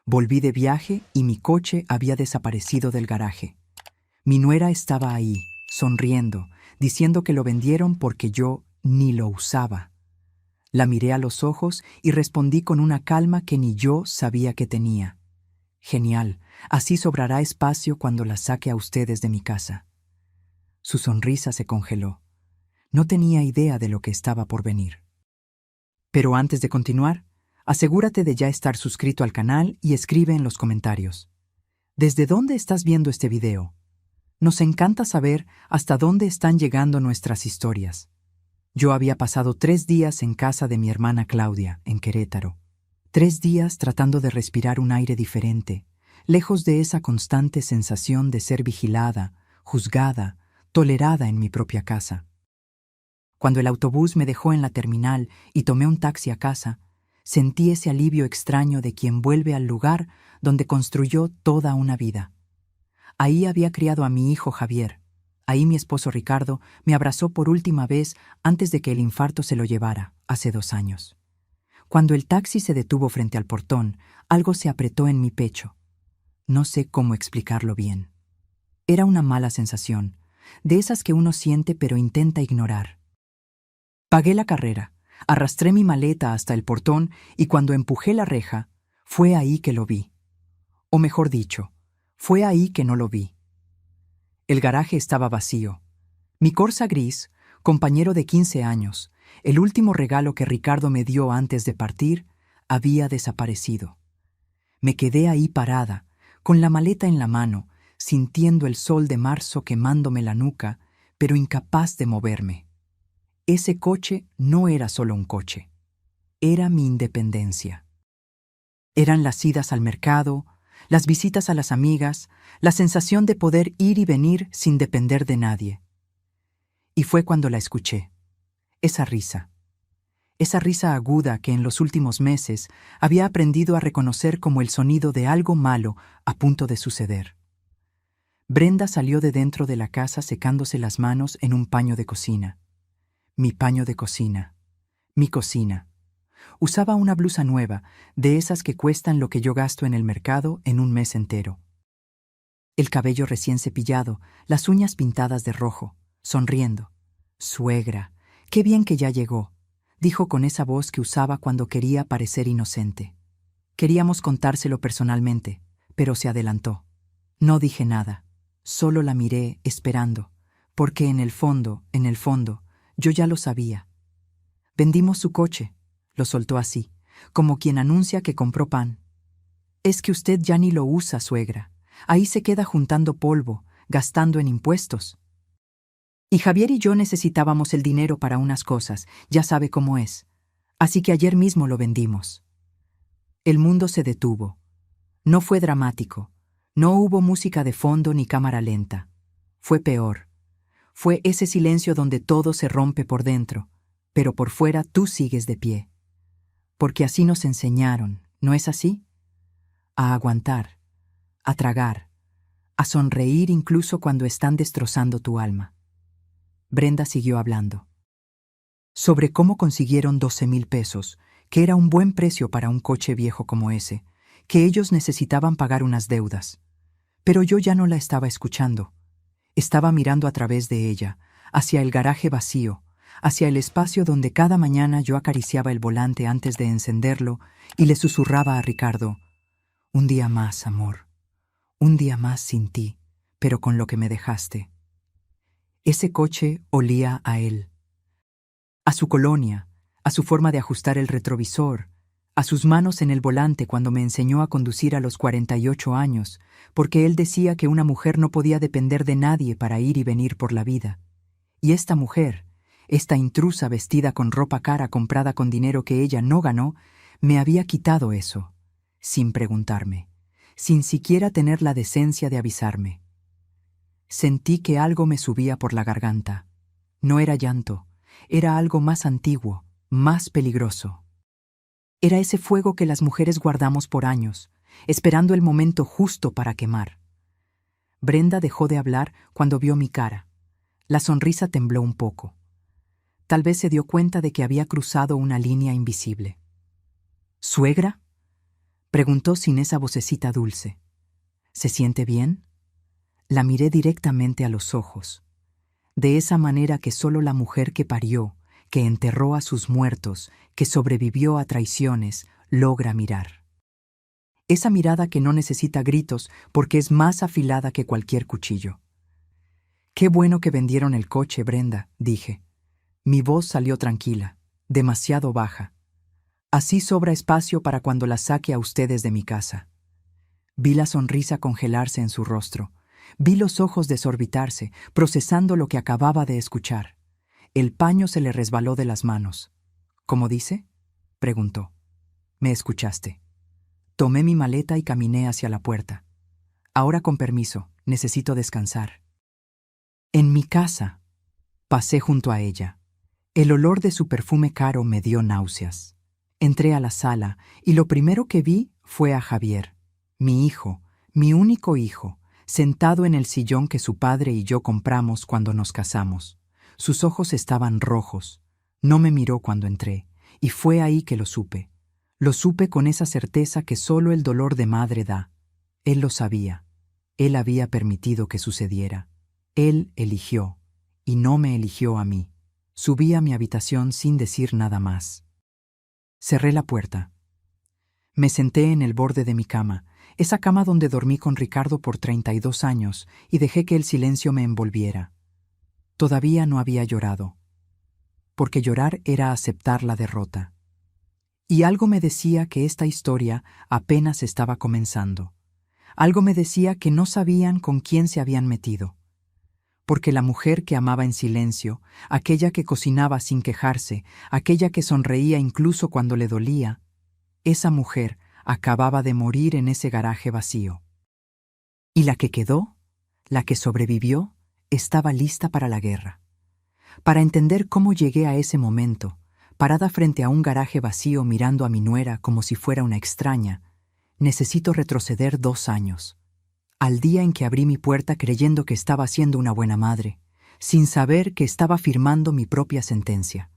Volví de viaje y mi coche había desaparecido del garaje. Mi nuera estaba ahí, sonriendo, diciendo que lo vendieron porque yo ni lo usaba. La miré a los ojos y respondí con una calma que ni yo sabía que tenía. Genial, así sobrará espacio cuando la saque a ustedes de mi casa. Su sonrisa se congeló. No tenía idea de lo que estaba por venir. Pero antes de continuar, asegúrate de ya estar suscrito al canal y escribe en los comentarios. ¿Desde dónde estás viendo este video? Nos encanta saber hasta dónde están llegando nuestras historias. Yo había pasado 3 días en casa de mi hermana Claudia, en Querétaro. 3 días tratando de respirar un aire diferente, lejos de esa constante sensación de ser vigilada, juzgada, tolerada en mi propia casa. Cuando el autobús me dejó en la terminal y tomé un taxi a casa, sentí ese alivio extraño de quien vuelve al lugar donde construyó toda una vida. Ahí había criado a mi hijo Javier. Ahí mi esposo Ricardo me abrazó por última vez antes de que el infarto se lo llevara, hace 2 años. Cuando el taxi se detuvo frente al portón, algo se apretó en mi pecho. No sé cómo explicarlo bien. Era una mala sensación, de esas que uno siente pero intenta ignorar. Pagué la carrera, arrastré mi maleta hasta el portón y cuando empujé la reja, fue ahí que lo vi. O mejor dicho, fue ahí que no lo vi. El garaje estaba vacío. Mi Corsa gris, compañero de 15 años, el último regalo que Ricardo me dio antes de partir, había desaparecido. Me quedé ahí parada, con la maleta en la mano, sintiendo el sol de marzo quemándome la nuca, pero incapaz de moverme. Ese coche no era solo un coche. Era mi independencia. Eran las idas al mercado, las visitas a las amigas, la sensación de poder ir y venir sin depender de nadie. Y fue cuando la escuché. Esa risa aguda que en los últimos meses había aprendido a reconocer como el sonido de algo malo a punto de suceder. Brenda salió de dentro de la casa secándose las manos en un paño de cocina. Mi paño de cocina. Mi cocina. Usaba una blusa nueva, de esas que cuestan lo que yo gasto en el mercado en un mes entero. El cabello recién cepillado, las uñas pintadas de rojo, sonriendo. «Suegra, qué bien que ya llegó», dijo con esa voz que usaba cuando quería parecer inocente. Queríamos contárselo personalmente, pero se adelantó. No dije nada, solo la miré esperando, porque en el fondo, yo ya lo sabía. Vendimos su coche, lo soltó así, como quien anuncia que compró pan. Es que usted ya ni lo usa, suegra. Ahí se queda juntando polvo, gastando en impuestos. Y Javier y yo necesitábamos el dinero para unas cosas, ya sabe cómo es. Así que ayer mismo lo vendimos. El mundo se detuvo. No fue dramático. No hubo música de fondo ni cámara lenta. Fue peor. Fue ese silencio donde todo se rompe por dentro, pero por fuera tú sigues de pie. Porque así nos enseñaron, ¿no es así? A aguantar, a tragar, a sonreír incluso cuando están destrozando tu alma. Brenda siguió hablando. Sobre cómo consiguieron 12,000 pesos, que era un buen precio para un coche viejo como ese, que ellos necesitaban pagar unas deudas. Pero yo ya no la estaba escuchando. Estaba mirando a través de ella, hacia el garaje vacío, hacia el espacio donde cada mañana yo acariciaba el volante antes de encenderlo y le susurraba a Ricardo: «Un día más, amor. Un día más sin ti, pero con lo que me dejaste». Ese coche olía a él. A su colonia, a su forma de ajustar el retrovisor, a sus manos en el volante cuando me enseñó a conducir a los 48 años, porque él decía que una mujer no podía depender de nadie para ir y venir por la vida. Y esta mujer, esta intrusa vestida con ropa cara comprada con dinero que ella no ganó, me había quitado eso, sin preguntarme, sin siquiera tener la decencia de avisarme. Sentí que algo me subía por la garganta. No era llanto, era algo más antiguo, más peligroso. Era ese fuego que las mujeres guardamos por años, esperando el momento justo para quemar. Brenda dejó de hablar cuando vio mi cara. La sonrisa tembló un poco. Tal vez se dio cuenta de que había cruzado una línea invisible. «¿Suegra?». Preguntó sin esa vocecita dulce. ¿Se siente bien? La miré directamente a los ojos, de esa manera que solo la mujer que parió, que enterró a sus muertos, que sobrevivió a traiciones, logra mirar. Esa mirada que no necesita gritos porque es más afilada que cualquier cuchillo. «Qué bueno que vendieron el coche, Brenda», dije. Mi voz salió tranquila, demasiado baja. Así sobra espacio para cuando la saque a ustedes de mi casa. Vi la sonrisa congelarse en su rostro. Vi los ojos desorbitarse, procesando lo que acababa de escuchar. El paño se le resbaló de las manos. «¿Cómo dice?», preguntó. «Me escuchaste». Tomé mi maleta y caminé hacia la puerta. «Ahora con permiso, necesito descansar». En mi casa. Pasé junto a ella. El olor de su perfume caro me dio náuseas. Entré a la sala y lo primero que vi fue a Javier, mi hijo, mi único hijo, sentado en el sillón que su padre y yo compramos cuando nos casamos. Sus ojos estaban rojos. No me miró cuando entré, y fue ahí que lo supe. Lo supe con esa certeza que solo el dolor de madre da. Él lo sabía. Él había permitido que sucediera. Él eligió, y no me eligió a mí. Subí a mi habitación sin decir nada más. Cerré la puerta. Me senté en el borde de mi cama, esa cama donde dormí con Ricardo por 32 años, y dejé que el silencio me envolviera. Todavía no había llorado, porque llorar era aceptar la derrota. Y algo me decía que esta historia apenas estaba comenzando. Algo me decía que no sabían con quién se habían metido. Porque la mujer que amaba en silencio, aquella que cocinaba sin quejarse, aquella que sonreía incluso cuando le dolía, esa mujer acababa de morir en ese garaje vacío. Y la que quedó, la que sobrevivió, estaba lista para la guerra. Para entender cómo llegué a ese momento, parada frente a un garaje vacío mirando a mi nuera como si fuera una extraña, necesito retroceder 2 años. Al día en que abrí mi puerta creyendo que estaba siendo una buena madre, sin saber que estaba firmando mi propia sentencia.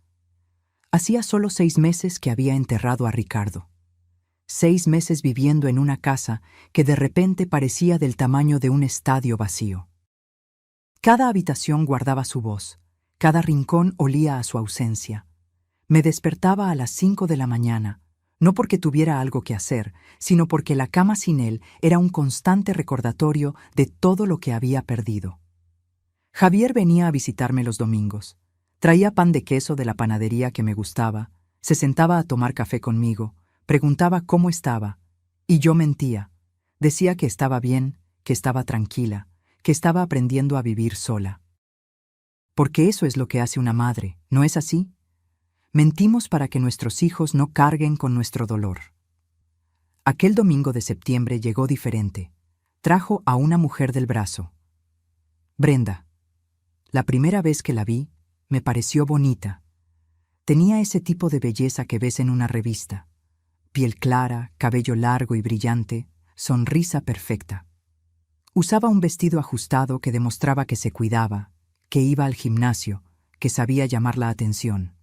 Hacía solo 6 meses que había enterrado a Ricardo. 6 meses viviendo en una casa que de repente parecía del tamaño de un estadio vacío. Cada habitación guardaba su voz, cada rincón olía a su ausencia. Me despertaba a las 5 de la mañana, no porque tuviera algo que hacer, sino porque la cama sin él era un constante recordatorio de todo lo que había perdido. Javier venía a visitarme los domingos. Traía pan de queso de la panadería que me gustaba, se sentaba a tomar café conmigo, preguntaba cómo estaba, y yo mentía. Decía que estaba bien, que estaba tranquila, que estaba aprendiendo a vivir sola. Porque eso es lo que hace una madre, ¿no es así? Mentimos para que nuestros hijos no carguen con nuestro dolor. Aquel domingo de septiembre llegó diferente. Trajo a una mujer del brazo. Brenda. La primera vez que la vi, me pareció bonita. Tenía ese tipo de belleza que ves en una revista. Piel clara, cabello largo y brillante, sonrisa perfecta. Usaba un vestido ajustado que demostraba que se cuidaba, que iba al gimnasio, que sabía llamar la atención.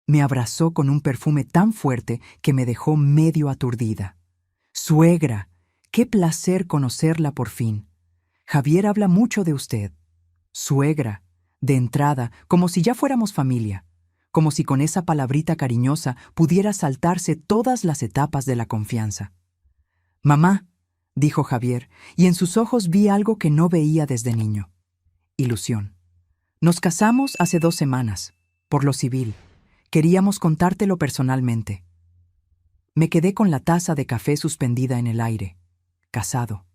Me abrazó con un perfume tan fuerte que me dejó medio aturdida. «Suegra, qué placer conocerla por fin. Javier habla mucho de usted». «Suegra», de entrada, como si ya fuéramos familia, como si con esa palabrita cariñosa pudiera saltarse todas las etapas de la confianza. «Mamá», dijo Javier, y en sus ojos vi algo que no veía desde niño. Ilusión. «Nos casamos hace 2 semanas, por lo civil. Queríamos contártelo personalmente». Me quedé con la taza de café suspendida en el aire. Casado.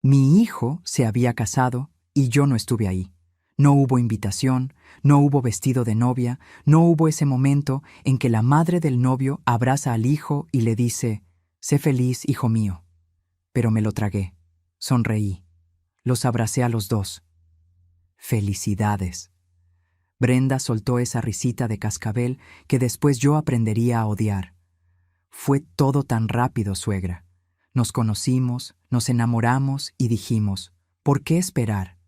Mi hijo se había casado y yo no estuve ahí. No hubo invitación, no hubo vestido de novia, no hubo ese momento en que la madre del novio abraza al hijo y le dice: «Sé feliz, hijo mío». Pero me lo tragué. Sonreí. Los abracé a los dos. «Felicidades». Brenda soltó esa risita de cascabel que después yo aprendería a odiar. «Fue todo tan rápido, suegra. Nos conocimos, nos enamoramos y dijimos, ¿por qué esperar?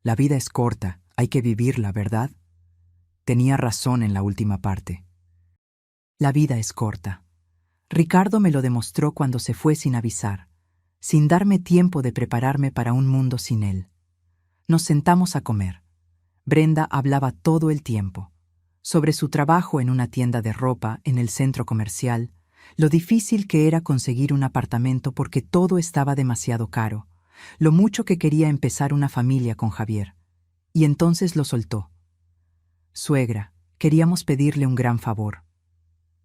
La vida es corta, hay que vivirla, ¿verdad?». Tenía razón en la última parte. La vida es corta. Ricardo me lo demostró cuando se fue sin avisar, sin darme tiempo de prepararme para un mundo sin él. Nos sentamos a comer. Brenda hablaba todo el tiempo, sobre su trabajo en una tienda de ropa en el centro comercial, lo difícil que era conseguir un apartamento porque todo estaba demasiado caro, lo mucho que quería empezar una familia con Javier. Y entonces lo soltó. Suegra, queríamos pedirle un gran favor.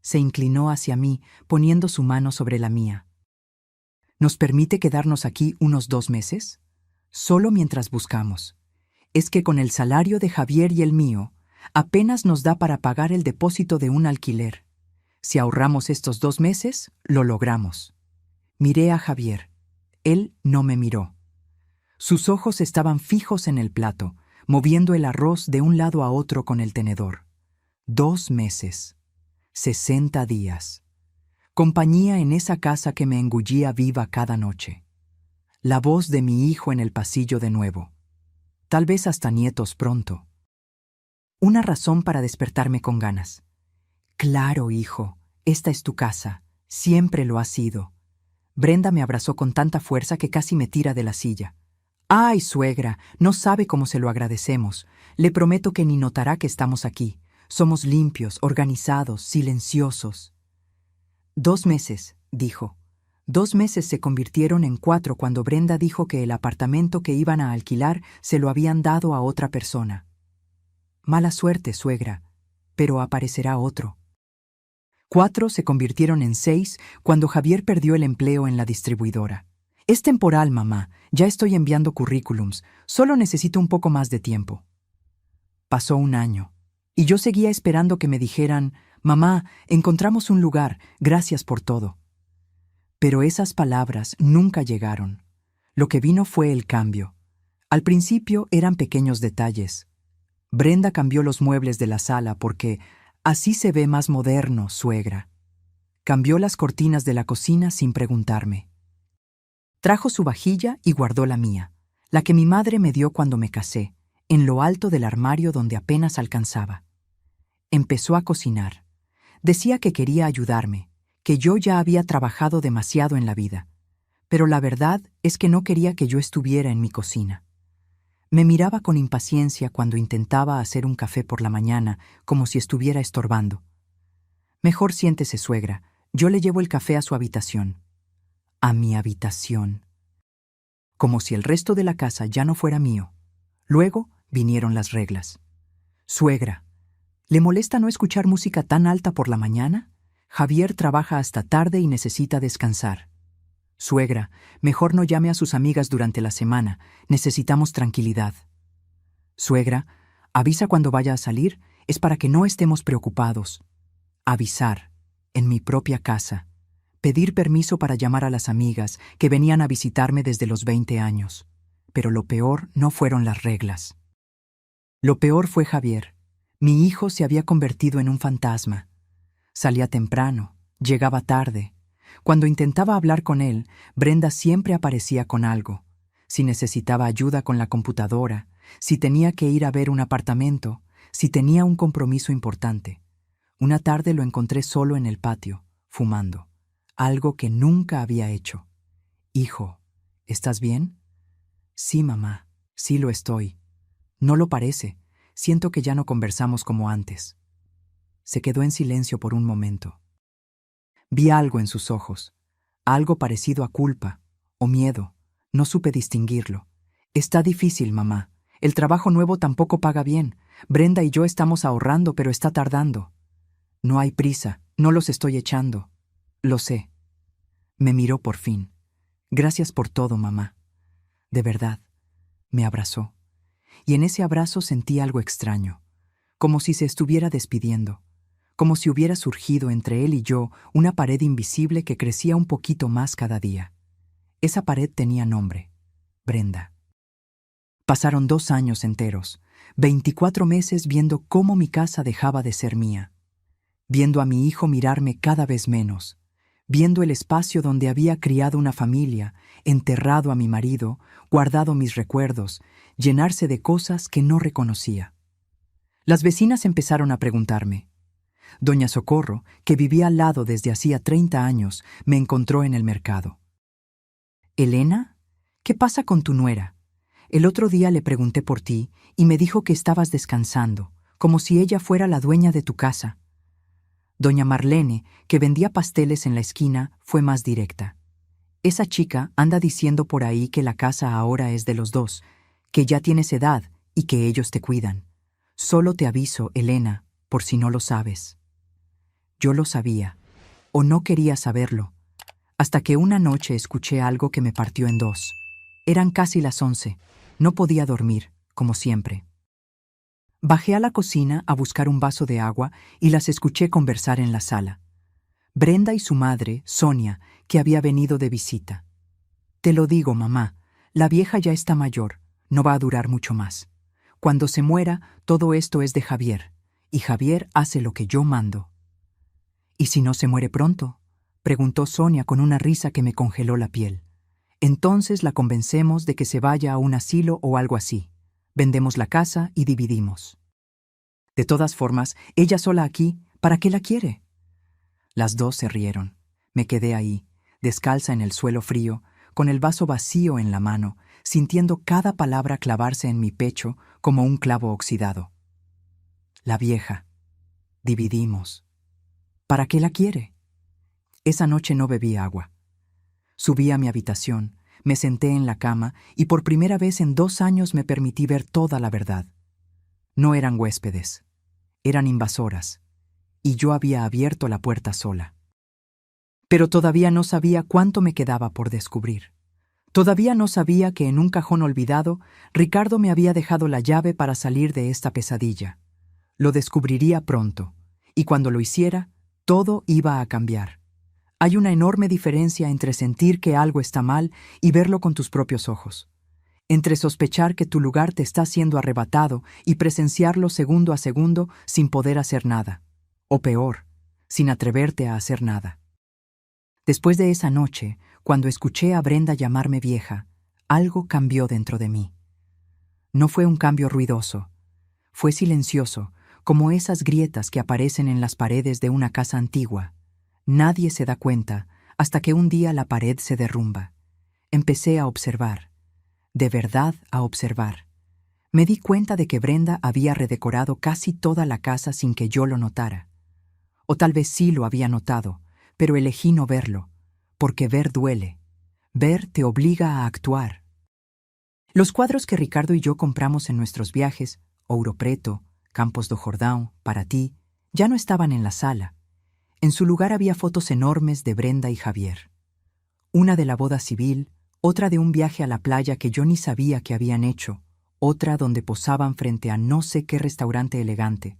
Se inclinó hacia mí, poniendo su mano sobre la mía. ¿Nos permite quedarnos aquí unos 2 meses? Solo mientras buscamos. Es que con el salario de Javier y el mío, apenas nos da para pagar el depósito de un alquiler. Si ahorramos estos 2 meses, lo logramos. Miré a Javier. Él no me miró. Sus ojos estaban fijos en el plato, moviendo el arroz de un lado a otro con el tenedor. 2 meses. 60 días. Compañía en esa casa que me engullía viva cada noche. La voz de mi hijo en el pasillo de nuevo. Tal vez hasta nietos pronto. Una razón para despertarme con ganas. Claro, hijo, esta es tu casa. Siempre lo ha sido. Brenda me abrazó con tanta fuerza que casi me tira de la silla. ¡Ay, suegra! No sabe cómo se lo agradecemos. Le prometo que ni notará que estamos aquí. Somos limpios, organizados, silenciosos. 2 meses, dijo. 2 meses se convirtieron en 4 cuando Brenda dijo que el apartamento que iban a alquilar se lo habían dado a otra persona. Mala suerte, suegra, pero aparecerá otro. 4 se convirtieron en 6 cuando Javier perdió el empleo en la distribuidora. Es temporal, mamá. Ya estoy enviando currículums. Solo necesito un poco más de tiempo. Pasó 1 año, y yo seguía esperando que me dijeran, mamá, encontramos un lugar, gracias por todo. Pero esas palabras nunca llegaron. Lo que vino fue el cambio. Al principio eran pequeños detalles. Brenda cambió los muebles de la sala porque así se ve más moderno, suegra. Cambió las cortinas de la cocina sin preguntarme. Trajo su vajilla y guardó la mía, la que mi madre me dio cuando me casé, en lo alto del armario donde apenas alcanzaba. Empezó a cocinar. Decía que quería ayudarme, que yo ya había trabajado demasiado en la vida, pero la verdad es que no quería que yo estuviera en mi cocina. Me miraba con impaciencia cuando intentaba hacer un café por la mañana, como si estuviera estorbando. Mejor siéntese, suegra, yo le llevo el café a su habitación. A mi habitación. Como si el resto de la casa ya no fuera mío. Luego vinieron las reglas. Suegra, ¿le molesta no escuchar música tan alta por la mañana? Javier trabaja hasta tarde y necesita descansar. Suegra, mejor no llame a sus amigas durante la semana. Necesitamos tranquilidad. Suegra, avisa cuando vaya a salir, es para que no estemos preocupados. Avisar, en mi propia casa. Pedir permiso para llamar a las amigas que venían a visitarme desde los 20 años. Pero lo peor no fueron las reglas. Lo peor fue Javier. Mi hijo se había convertido en un fantasma. Salía temprano, llegaba tarde. Cuando intentaba hablar con él, Brenda siempre aparecía con algo. Si necesitaba ayuda con la computadora, si tenía que ir a ver un apartamento, si tenía un compromiso importante. Una tarde lo encontré solo en el patio, fumando. Algo que nunca había hecho. Hijo, ¿estás bien? Sí, mamá, sí lo estoy. No lo parece. Siento que ya no conversamos como antes. Se quedó en silencio por un momento. Vi algo en sus ojos, algo parecido a culpa o miedo. No supe distinguirlo. Está difícil, mamá. El trabajo nuevo tampoco paga bien. Brenda y yo estamos ahorrando, pero está tardando. No hay prisa, no los estoy echando. Lo sé. Me miró por fin. Gracias por todo, mamá. De verdad. Me abrazó. Y en ese abrazo sentí algo extraño, como si se estuviera despidiendo, como si hubiera surgido entre él y yo una pared invisible que crecía un poquito más cada día. Esa pared tenía nombre: Brenda. Pasaron 2 años enteros, 24 meses viendo cómo mi casa dejaba de ser mía, viendo a mi hijo mirarme cada vez menos, viendo el espacio donde había criado una familia, enterrado a mi marido, guardado mis recuerdos, llenarse de cosas que no reconocía. Las vecinas empezaron a preguntarme: Doña Socorro, que vivía al lado desde hacía 30 años, me encontró en el mercado. «Elena, ¿qué pasa con tu nuera? El otro día le pregunté por ti y me dijo que estabas descansando, como si ella fuera la dueña de tu casa». Doña Marlene, que vendía pasteles en la esquina, fue más directa. «Esa chica anda diciendo por ahí que la casa ahora es de los dos, que ya tienes edad y que ellos te cuidan. Solo te aviso, Elena, por si no lo sabes». Yo lo sabía, o no quería saberlo, hasta que una noche escuché algo que me partió en dos. Eran casi las 11. No podía dormir, como siempre. Bajé a la cocina a buscar un vaso de agua y las escuché conversar en la sala. Brenda y su madre, Sonia, que había venido de visita. «Te lo digo, mamá, la vieja ya está mayor, no va a durar mucho más. Cuando se muera, todo esto es de Javier, y Javier hace lo que yo mando». «¿Y si no se muere pronto?», preguntó Sonia con una risa que me congeló la piel. «Entonces la convencemos de que se vaya a un asilo o algo así. Vendemos la casa y dividimos. De todas formas, ella sola aquí, ¿para qué la quiere?». Las dos se rieron. Me quedé ahí, descalza en el suelo frío, con el vaso vacío en la mano, sintiendo cada palabra clavarse en mi pecho como un clavo oxidado. La vieja. Dividimos. ¿Para qué la quiere? Esa noche no bebí agua. Subí a mi habitación, me senté en la cama y por primera vez en 2 años me permití ver toda la verdad. No eran huéspedes, eran invasoras, y yo había abierto la puerta sola. Pero todavía no sabía cuánto me quedaba por descubrir. Todavía no sabía que en un cajón olvidado, Ricardo me había dejado la llave para salir de esta pesadilla. Lo descubriría pronto, y cuando lo hiciera, todo iba a cambiar. Hay una enorme diferencia entre sentir que algo está mal y verlo con tus propios ojos. Entre sospechar que tu lugar te está siendo arrebatado y presenciarlo segundo a segundo sin poder hacer nada. O peor, sin atreverte a hacer nada. Después de esa noche, cuando escuché a Brenda llamarme vieja, algo cambió dentro de mí. No fue un cambio ruidoso. Fue silencioso, como esas grietas que aparecen en las paredes de una casa antigua. Nadie se da cuenta hasta que un día la pared se derrumba. Empecé a observar, de verdad a observar. Me di cuenta de que Brenda había redecorado casi toda la casa sin que yo lo notara. O tal vez sí lo había notado, pero elegí no verlo, porque ver duele. Ver te obliga a actuar. Los cuadros que Ricardo y yo compramos en nuestros viajes, Ouro Preto, Campos do Jordão, Paraty, ya no estaban en la sala. En su lugar había fotos enormes de Brenda y Javier. Una de la boda civil, otra de un viaje a la playa que yo ni sabía que habían hecho, otra donde posaban frente a no sé qué restaurante elegante.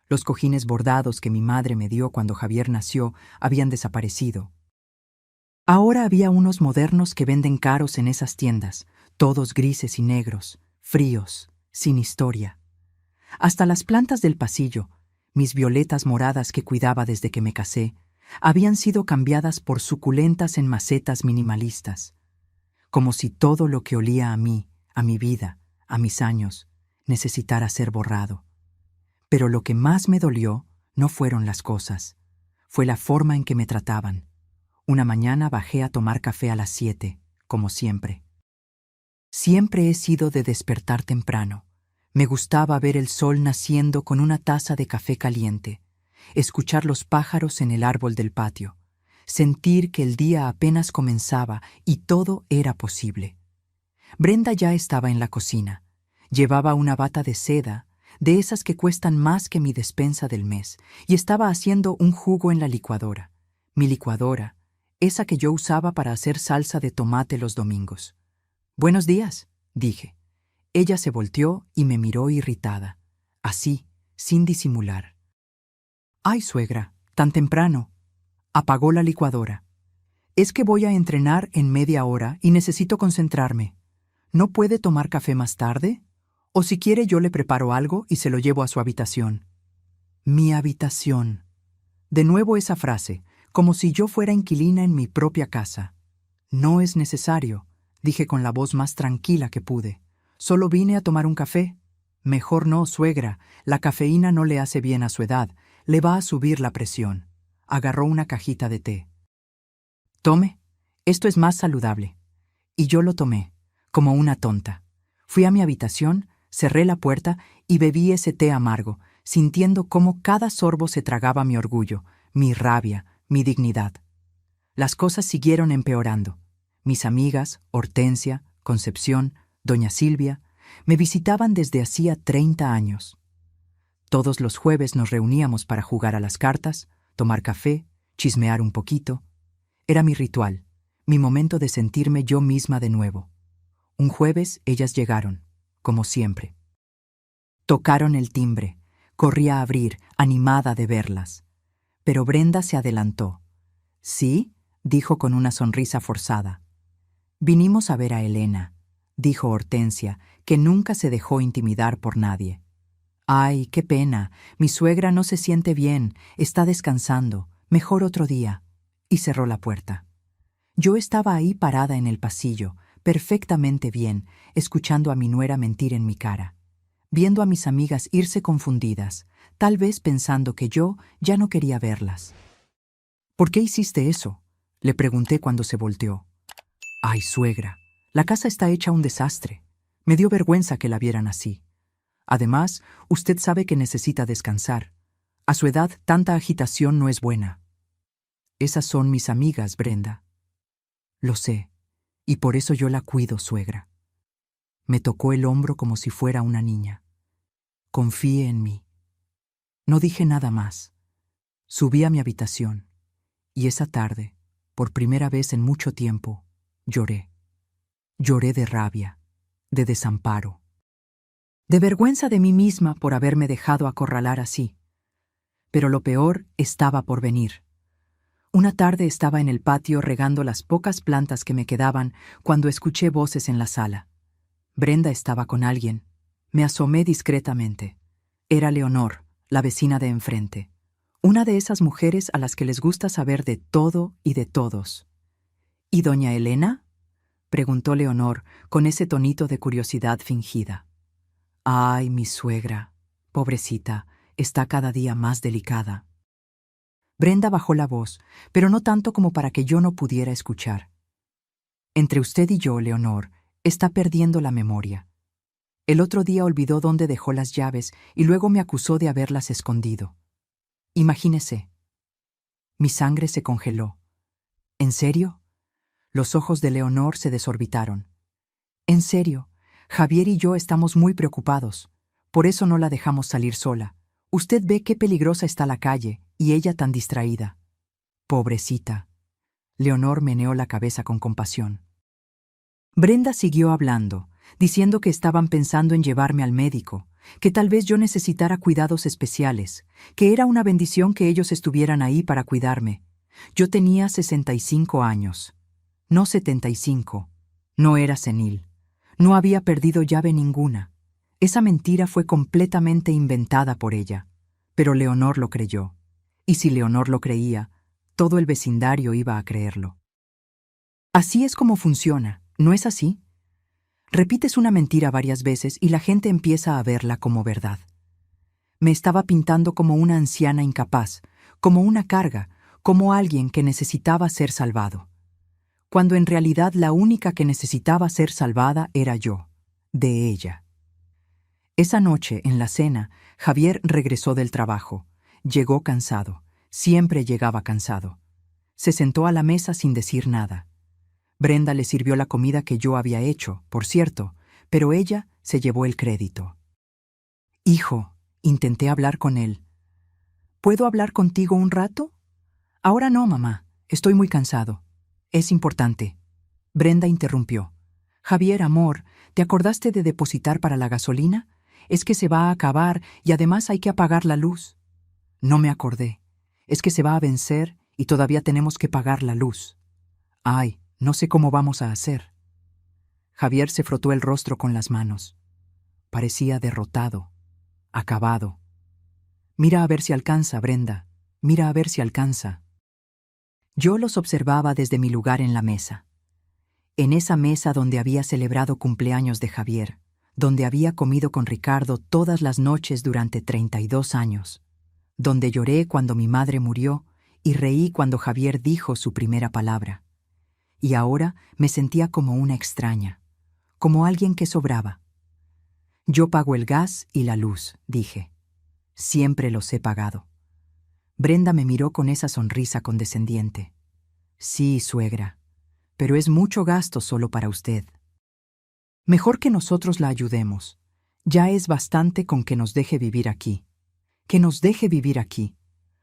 Los cojines bordados que mi madre me dio cuando Javier nació habían desaparecido. Ahora había unos modernos que venden caros en esas tiendas, todos grises y negros, fríos, sin historia. Hasta las plantas del pasillo, mis violetas moradas que cuidaba desde que me casé, habían sido cambiadas por suculentas en macetas minimalistas, como si todo lo que olía a mí, a mi vida, a mis años, necesitara ser borrado. Pero lo que más me dolió no fueron las cosas, fue la forma en que me trataban. Una mañana bajé a tomar café a las 7, como siempre. Siempre he sido de despertar temprano. Me gustaba ver el sol naciendo con una taza de café caliente, escuchar los pájaros en el árbol del patio, sentir que el día apenas comenzaba y todo era posible. Brenda ya estaba en la cocina. Llevaba una bata de seda, de esas que cuestan más que mi despensa del mes, y estaba haciendo un jugo en la licuadora. Mi licuadora, esa que yo usaba para hacer salsa de tomate los domingos. «Buenos días», dije. Ella se volteó y me miró irritada, así, sin disimular. «Ay, suegra, tan temprano». Apagó la licuadora. «Es que voy a entrenar en media hora y necesito concentrarme. ¿No puede tomar café más tarde? O si quiere yo le preparo algo y se lo llevo a su habitación». Mi habitación. De nuevo esa frase, como si yo fuera inquilina en mi propia casa. «No es necesario», dije con la voz más tranquila que pude. «Solo vine a tomar un café». «Mejor no, suegra. La cafeína no le hace bien a su edad. Le va a subir la presión. Agarró una cajita de té. Tome, esto es más saludable. Y yo lo tomé, como una tonta. Fui a mi habitación, cerré la puerta y bebí ese té amargo, sintiendo cómo cada sorbo se tragaba mi orgullo, mi rabia, mi dignidad. Las cosas siguieron empeorando. Mis amigas, Hortensia, Concepción, doña Silvia, me visitaban desde hacía 30 años. Todos los jueves nos reuníamos para jugar a las cartas, tomar café, chismear un poquito. Era mi ritual, mi momento de sentirme yo misma de nuevo. Un jueves ellas llegaron, como siempre. Tocaron el timbre. Corrí a abrir, animada de verlas. Pero Brenda se adelantó. «¿Sí?», dijo con una sonrisa forzada. «Vinimos a ver a Elena», dijo Hortensia, que nunca se dejó intimidar por nadie. «Ay, qué pena, mi suegra no se siente bien, está descansando, mejor otro día», y cerró la puerta. Yo estaba ahí parada en el pasillo, perfectamente bien, escuchando a mi nuera mentir en mi cara, viendo a mis amigas irse confundidas, tal vez pensando que yo ya no quería verlas. «¿Por qué hiciste eso?», le pregunté cuando se volteó. «Ay, suegra, la casa está hecha un desastre. Me dio vergüenza que la vieran así. Además, usted sabe que necesita descansar. A su edad, tanta agitación no es buena». «Esas son mis amigas, Brenda». «Lo sé, y por eso yo la cuido, suegra». Me tocó el hombro como si fuera una niña. «Confíe en mí». No dije nada más. Subí a mi habitación, y esa tarde, por primera vez en mucho tiempo, lloré. Lloré de rabia, de desamparo, de vergüenza de mí misma por haberme dejado acorralar así. Pero lo peor estaba por venir. Una tarde estaba en el patio regando las pocas plantas que me quedaban cuando escuché voces en la sala. Brenda estaba con alguien. Me asomé discretamente. Era Leonor, la vecina de enfrente. Una de esas mujeres a las que les gusta saber de todo y de todos. «¿Y doña Elena?», preguntó Leonor con ese tonito de curiosidad fingida. «Ay, mi suegra, pobrecita, está cada día más delicada». Brenda bajó la voz, pero no tanto como para que yo no pudiera escuchar. «Entre usted y yo, Leonor, está perdiendo la memoria. El otro día olvidó dónde dejó las llaves y luego me acusó de haberlas escondido. Imagínese». Mi sangre se congeló. «¿En serio?». Los ojos de Leonor se desorbitaron. «En serio, Javier y yo estamos muy preocupados. Por eso no la dejamos salir sola. Usted ve qué peligrosa está la calle, y ella tan distraída». «Pobrecita». Leonor meneó la cabeza con compasión. Brenda siguió hablando, diciendo que estaban pensando en llevarme al médico, que tal vez yo necesitara cuidados especiales, que era una bendición que ellos estuvieran ahí para cuidarme. Yo tenía 65 años, no 75. No era senil. No había perdido llave ninguna. Esa mentira fue completamente inventada por ella. Pero Leonor lo creyó. Y si Leonor lo creía, todo el vecindario iba a creerlo. Así es como funciona, ¿no es así? Repites una mentira varias veces y la gente empieza a verla como verdad. Me estaba pintando como una anciana incapaz, como una carga, como alguien que necesitaba ser salvado. Cuando en realidad la única que necesitaba ser salvada era yo, de ella. Esa noche, en la cena, Javier regresó del trabajo. Llegó cansado. Siempre llegaba cansado. Se sentó a la mesa sin decir nada. Brenda le sirvió la comida que yo había hecho, por cierto, pero ella se llevó el crédito. «Hijo», intenté hablar con él. «¿Puedo hablar contigo un rato?». «Ahora no, mamá. Estoy muy cansado. Es importante». Brenda interrumpió. «Javier, amor, ¿te acordaste de depositar para la gasolina? Es que se va a acabar y además hay que apagar la luz». «No me acordé. Es que se va a vencer y todavía tenemos que pagar la luz. Ay, no sé cómo vamos a hacer». Javier se frotó el rostro con las manos. Parecía derrotado, acabado. «Mira a ver si alcanza, Brenda. Mira a ver si alcanza». Yo los observaba desde mi lugar en la mesa. En esa mesa donde había celebrado cumpleaños de Javier, donde había comido con Ricardo todas las noches durante 32 años, donde lloré cuando mi madre murió y reí cuando Javier dijo su primera palabra. Y ahora me sentía como una extraña, como alguien que sobraba. Yo pago el gas y la luz, dije. Siempre los he pagado. Brenda me miró con esa sonrisa condescendiente. Sí, suegra, pero es mucho gasto solo para usted. Mejor que nosotros la ayudemos. Ya es bastante con que nos deje vivir aquí. Que nos deje vivir aquí,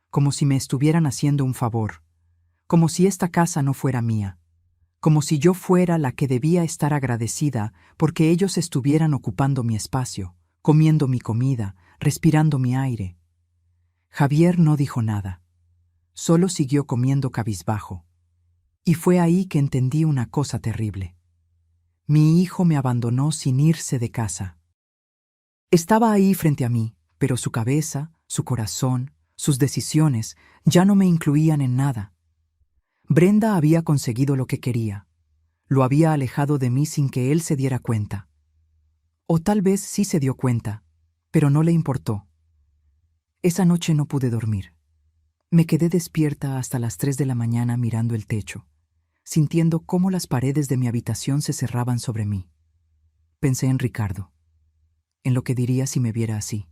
como si me estuvieran haciendo un favor, como si esta casa no fuera mía, como si yo fuera la que debía estar agradecida porque ellos estuvieran ocupando mi espacio, comiendo mi comida, respirando mi aire. Javier no dijo nada, solo siguió comiendo cabizbajo. Y fue ahí que entendí una cosa terrible. Mi hijo me abandonó sin irse de casa. Estaba ahí frente a mí, pero su cabeza, su corazón, sus decisiones ya no me incluían en nada. Brenda había conseguido lo que quería. Lo había alejado de mí sin que él se diera cuenta. O tal vez sí se dio cuenta, pero no le importó. Esa noche no pude dormir. Me quedé despierta hasta las 3 de la mañana mirando el techo, sintiendo cómo las paredes de mi habitación se cerraban sobre mí. Pensé en Ricardo, en lo que diría si me viera así.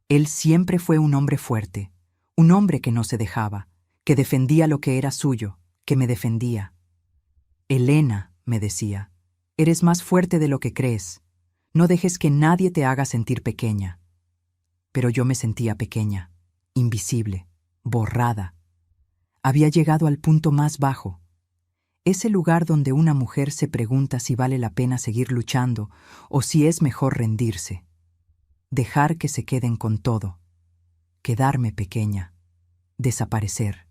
Él siempre fue un hombre fuerte, un hombre que no se dejaba, que defendía lo que era suyo, que me defendía. Elena, me decía, eres más fuerte de lo que crees. No dejes que nadie te haga sentir pequeña. Pero yo me sentía pequeña, invisible, borrada. Había llegado al punto más bajo. Ese lugar donde una mujer se pregunta si vale la pena seguir luchando o si es mejor rendirse. Dejar que se queden con todo. Quedarme pequeña. Desaparecer.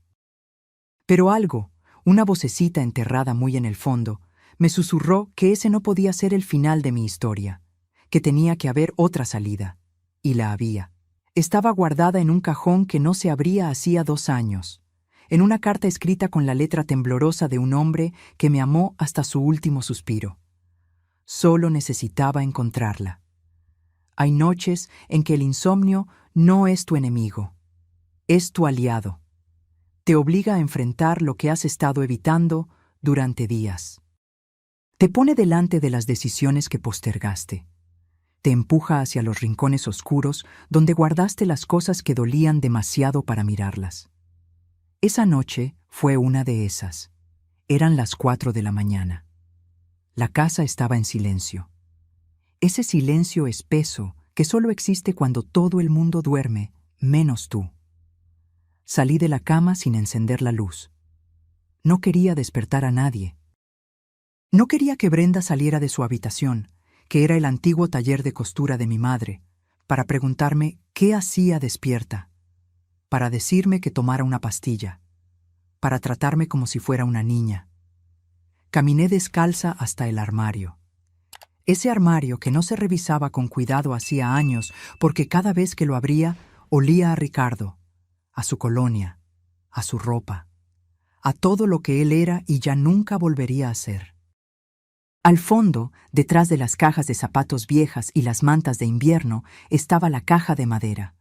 Pero algo, una vocecita enterrada muy en el fondo, me susurró que ese no podía ser el final de mi historia, que tenía que haber otra salida. Y la había. Estaba guardada en un cajón que no se abría hacía 2 años, en una carta escrita con la letra temblorosa de un hombre que me amó hasta su último suspiro. Solo necesitaba encontrarla. Hay noches en que el insomnio no es tu enemigo, es tu aliado. Te obliga a enfrentar lo que has estado evitando durante días. Te pone delante de las decisiones que postergaste. Te empuja hacia los rincones oscuros donde guardaste las cosas que dolían demasiado para mirarlas. Esa noche fue una de esas. Eran las 4 de la mañana. La casa estaba en silencio. Ese silencio espeso que solo existe cuando todo el mundo duerme, menos tú. Salí de la cama sin encender la luz. No quería despertar a nadie. No quería que Brenda saliera de su habitación, que era el antiguo taller de costura de mi madre, para preguntarme qué hacía despierta, para decirme que tomara una pastilla, para tratarme como si fuera una niña. Caminé descalza hasta el armario. Ese armario que no se revisaba con cuidado hacía años porque cada vez que lo abría olía a Ricardo, a su colonia, a su ropa, a todo lo que él era y ya nunca volvería a ser. Al fondo, detrás de las cajas de zapatos viejas y las mantas de invierno, estaba la caja de madera,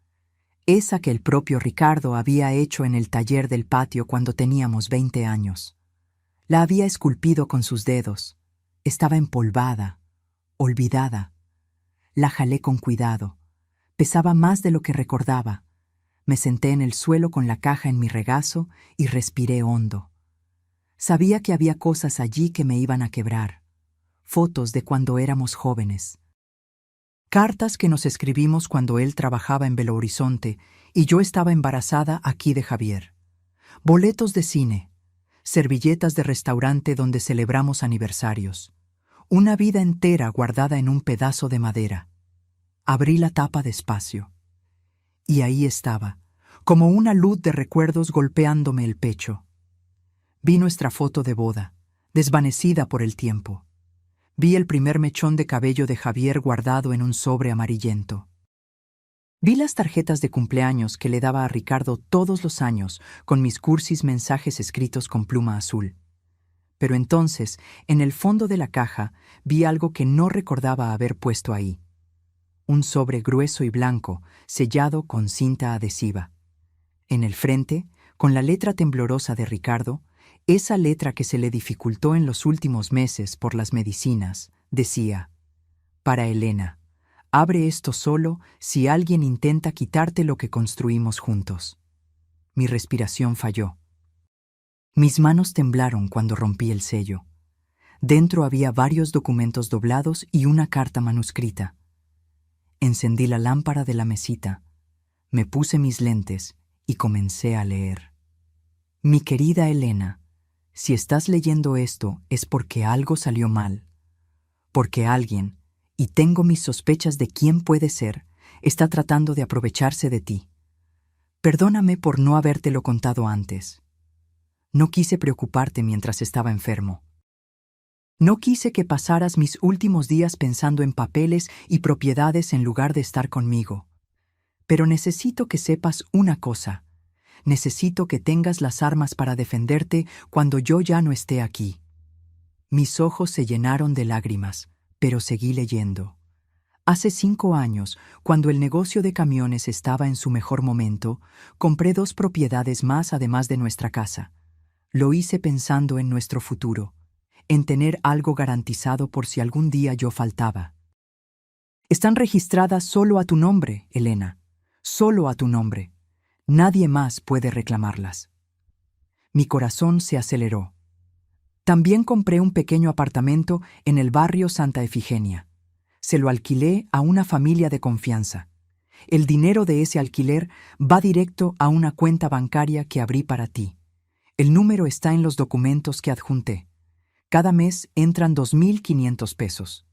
esa que el propio Ricardo había hecho en el taller del patio cuando teníamos 20 años. La había esculpido con sus dedos. Estaba empolvada, olvidada. La jalé con cuidado. Pesaba más de lo que recordaba. Me senté en el suelo con la caja en mi regazo y respiré hondo. Sabía que había cosas allí que me iban a quebrar. Fotos de cuando éramos jóvenes. Cartas que nos escribimos cuando él trabajaba en Belo Horizonte y yo estaba embarazada aquí de Javier. Boletos de cine. Servilletas de restaurante donde celebramos aniversarios. Una vida entera guardada en un pedazo de madera. Abrí la tapa despacio. Y ahí estaba, como una luz de recuerdos golpeándome el pecho. Vi nuestra foto de boda, desvanecida por el tiempo. Vi el primer mechón de cabello de Javier guardado en un sobre amarillento. Vi las tarjetas de cumpleaños que le daba a Ricardo todos los años con mis cursis mensajes escritos con pluma azul. Pero entonces, en el fondo de la caja, vi algo que no recordaba haber puesto ahí. un sobre grueso y blanco, sellado con cinta adhesiva. En el frente, con la letra temblorosa de Ricardo, esa letra que se le dificultó en los últimos meses por las medicinas, decía: para Elena, abre esto solo si alguien intenta quitarte lo que construimos juntos. Mi respiración falló. Mis manos temblaron cuando rompí el sello. Dentro había varios documentos doblados y una carta manuscrita. Encendí la lámpara de la mesita, me puse mis lentes y comencé a leer. Mi querida Elena, si estás leyendo esto es porque algo salió mal. Porque alguien, y tengo mis sospechas de quién puede ser, está tratando de aprovecharse de ti. Perdóname por no habértelo contado antes. No quise preocuparte mientras estaba enfermo. No quise que pasaras mis últimos días pensando en papeles y propiedades en lugar de estar conmigo. Pero necesito que sepas una cosa. Necesito que tengas las armas para defenderte cuando yo ya no esté aquí. Mis ojos se llenaron de lágrimas, pero seguí leyendo. Hace 5 años, cuando el negocio de camiones estaba en su mejor momento, compré 2 propiedades más además de nuestra casa. Lo hice pensando en nuestro futuro, en tener algo garantizado por si algún día yo faltaba. Están registradas solo a tu nombre, Elena, solo a tu nombre. Nadie más puede reclamarlas. Mi corazón se aceleró. También compré un pequeño apartamento en el barrio Santa Efigenia. Se lo alquilé a una familia de confianza. El dinero de ese alquiler va directo a una cuenta bancaria que abrí para ti. El número está en los documentos que adjunté. Cada mes entran 2.500 pesos.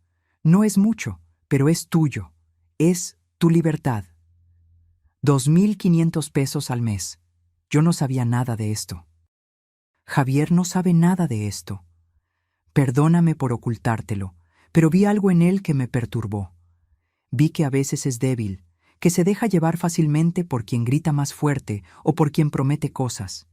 No es mucho, pero es tuyo. Es tu libertad. 2.500 pesos al mes. Yo no sabía nada de esto. Javier no sabe nada de esto. Perdóname por ocultártelo, pero vi algo en él que me perturbó. Vi que a veces es débil, que se deja llevar fácilmente por quien grita más fuerte o por quien promete cosas.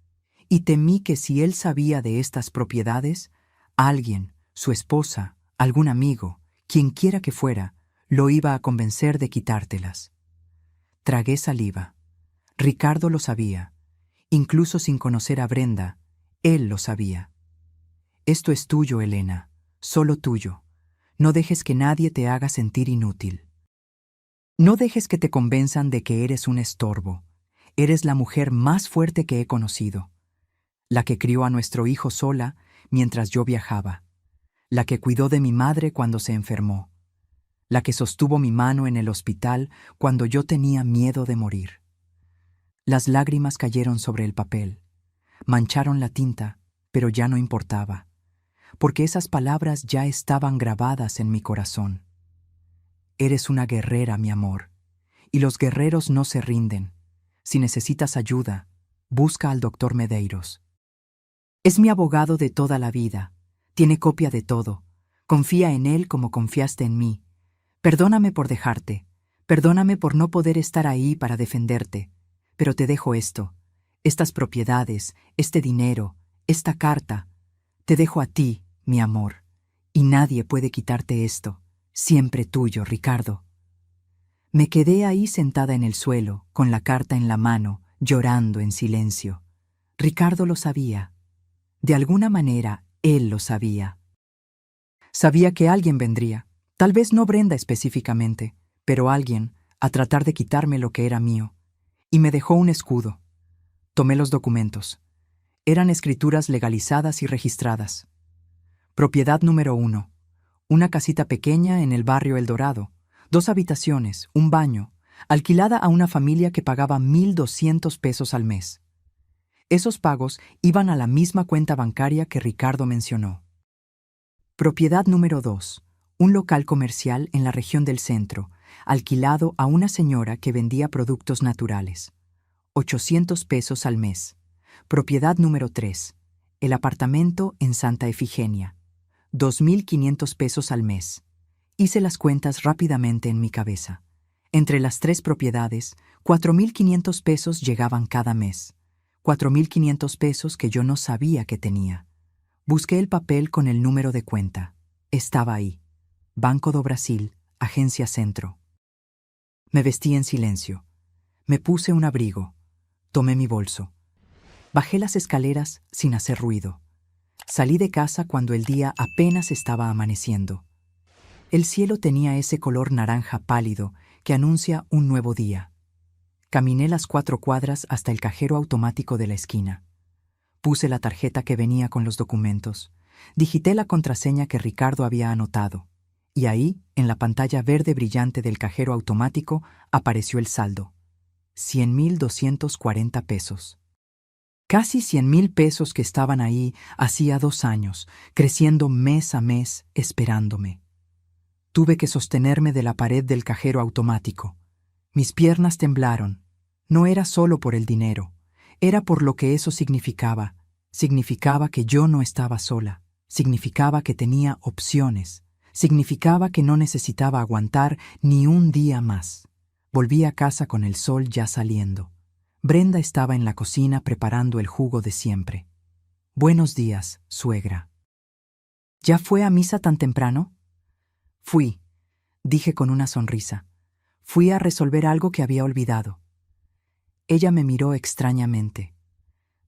Y temí que si él sabía de estas propiedades, alguien, su esposa, algún amigo, quien quiera que fuera, lo iba a convencer de quitártelas. Tragué saliva. Ricardo lo sabía. Incluso sin conocer a Brenda, él lo sabía. Esto es tuyo, Elena, solo tuyo. No dejes que nadie te haga sentir inútil. No dejes que te convenzan de que eres un estorbo. Eres la mujer más fuerte que he conocido. La que crió a nuestro hijo sola mientras yo viajaba. La que cuidó de mi madre cuando se enfermó. La que sostuvo mi mano en el hospital cuando yo tenía miedo de morir. Las lágrimas cayeron sobre el papel. Mancharon la tinta, pero ya no importaba, porque esas palabras ya estaban grabadas en mi corazón. Eres una guerrera, mi amor, y los guerreros no se rinden. Si necesitas ayuda, busca al doctor Medeiros. Es mi abogado de toda la vida, tiene copia de todo, confía en él como confiaste en mí. Perdóname por dejarte, perdóname por no poder estar ahí para defenderte, pero te dejo esto. Estas propiedades, este dinero, esta carta, te dejo a ti, mi amor, y nadie puede quitarte esto. Siempre tuyo, Ricardo. Me quedé ahí sentada en el suelo, con la carta en la mano, llorando en silencio. Ricardo lo sabía. De alguna manera, él lo sabía. Sabía que alguien vendría, tal vez no Brenda específicamente, pero alguien, a tratar de quitarme lo que era mío, y me dejó un escudo. Tomé los documentos. Eran escrituras legalizadas y registradas. Propiedad número 1. Una casita pequeña en el barrio El Dorado, 2 habitaciones, un baño, alquilada a una familia que pagaba 1.200 pesos al mes. Esos pagos iban a la misma cuenta bancaria que Ricardo mencionó. Propiedad número 2. Un local comercial en la región del centro, alquilado a una señora que vendía productos naturales. 800 pesos al mes. Propiedad número 3. El apartamento en Santa Efigenia. 2.500 pesos al mes. Hice las cuentas rápidamente en mi cabeza. Entre las 3 propiedades, 4.500 pesos llegaban cada mes. 4.500 pesos que yo no sabía que tenía. Busqué el papel con el número de cuenta. Estaba ahí. Banco do Brasil, Agencia Centro. Me vestí en silencio. Me puse un abrigo. Tomé mi bolso. Bajé las escaleras sin hacer ruido. Salí de casa cuando el día apenas estaba amaneciendo. El cielo tenía ese color naranja pálido que anuncia un nuevo día. Caminé las 4 cuadras hasta el cajero automático de la esquina. Puse la tarjeta que venía con los documentos. Digité la contraseña que Ricardo había anotado. Y ahí, en la pantalla verde brillante del cajero automático, apareció el saldo. 100.240 pesos. Casi 100.000 pesos que estaban ahí hacía 2 años, creciendo mes a mes, esperándome. Tuve que sostenerme de la pared del cajero automático. Mis piernas temblaron. No era solo por el dinero, era por lo que eso significaba. Significaba que yo no estaba sola, significaba que tenía opciones, significaba que no necesitaba aguantar ni un día más. Volví a casa con el sol ya saliendo. Brenda estaba en la cocina preparando el jugo de siempre. «Buenos días, suegra». «¿Ya fue a misa tan temprano?» «Fui», dije con una sonrisa. «Fui a resolver algo que había olvidado». Ella me miró extrañamente.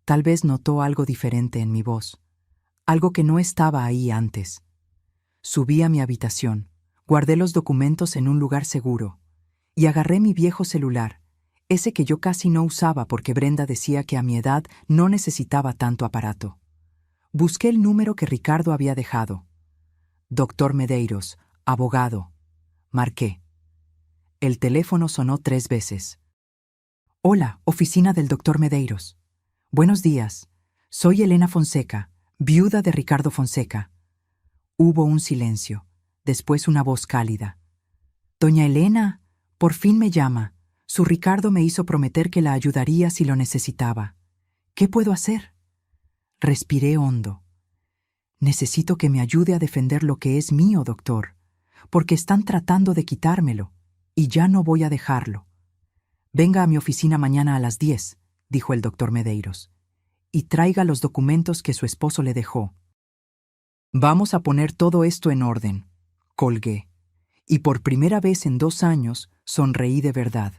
Tal vez notó algo diferente en mi voz, algo que no estaba ahí antes. Subí a mi habitación, guardé los documentos en un lugar seguro y agarré mi viejo celular, ese que yo casi no usaba porque Brenda decía que a mi edad no necesitaba tanto aparato. Busqué el número que Ricardo había dejado. «Doctor Medeiros, abogado». Marqué. El teléfono sonó 3 veces. «Hola, oficina del doctor Medeiros. Buenos días. Soy Elena Fonseca, viuda de Ricardo Fonseca». Hubo un silencio, después una voz cálida. «Doña Elena, por fin me llama. Su Ricardo me hizo prometer que la ayudaría si lo necesitaba. ¿Qué puedo hacer?» Respiré hondo. «Necesito que me ayude a defender lo que es mío, doctor, porque están tratando de quitármelo, y ya no voy a dejarlo». «Venga a mi oficina mañana a las 10», dijo el doctor Medeiros, «y traiga los documentos que su esposo le dejó». «Vamos a poner todo esto en orden», colgué, y por primera vez en 2 años sonreí de verdad.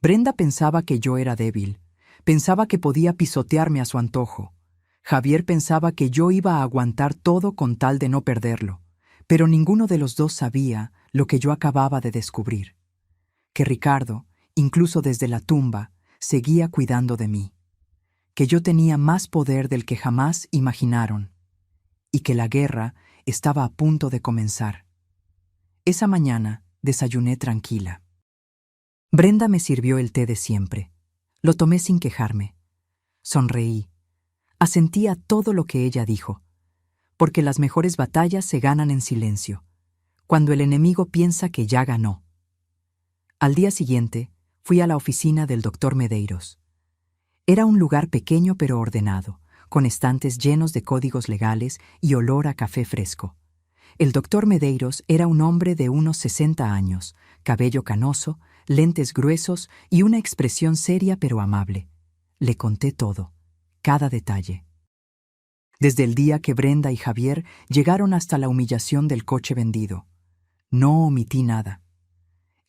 Brenda pensaba que yo era débil, pensaba que podía pisotearme a su antojo. Javier pensaba que yo iba a aguantar todo con tal de no perderlo, pero ninguno de los dos sabía lo que yo acababa de descubrir. Que Ricardo, incluso desde la tumba, seguía cuidando de mí. Que yo tenía más poder del que jamás imaginaron. Y que la guerra estaba a punto de comenzar. Esa mañana desayuné tranquila. Brenda me sirvió el té de siempre. Lo tomé sin quejarme. Sonreí. Asentí a todo lo que ella dijo. Porque las mejores batallas se ganan en silencio, cuando el enemigo piensa que ya ganó. Al día siguiente, fui a la oficina del doctor Medeiros. Era un lugar pequeño pero ordenado, con estantes llenos de códigos legales y olor a café fresco. El doctor Medeiros era un hombre de unos 60 años, cabello canoso, lentes gruesos y una expresión seria pero amable. Le conté todo, cada detalle. Desde el día que Brenda y Javier llegaron hasta la humillación del coche vendido. No omití nada.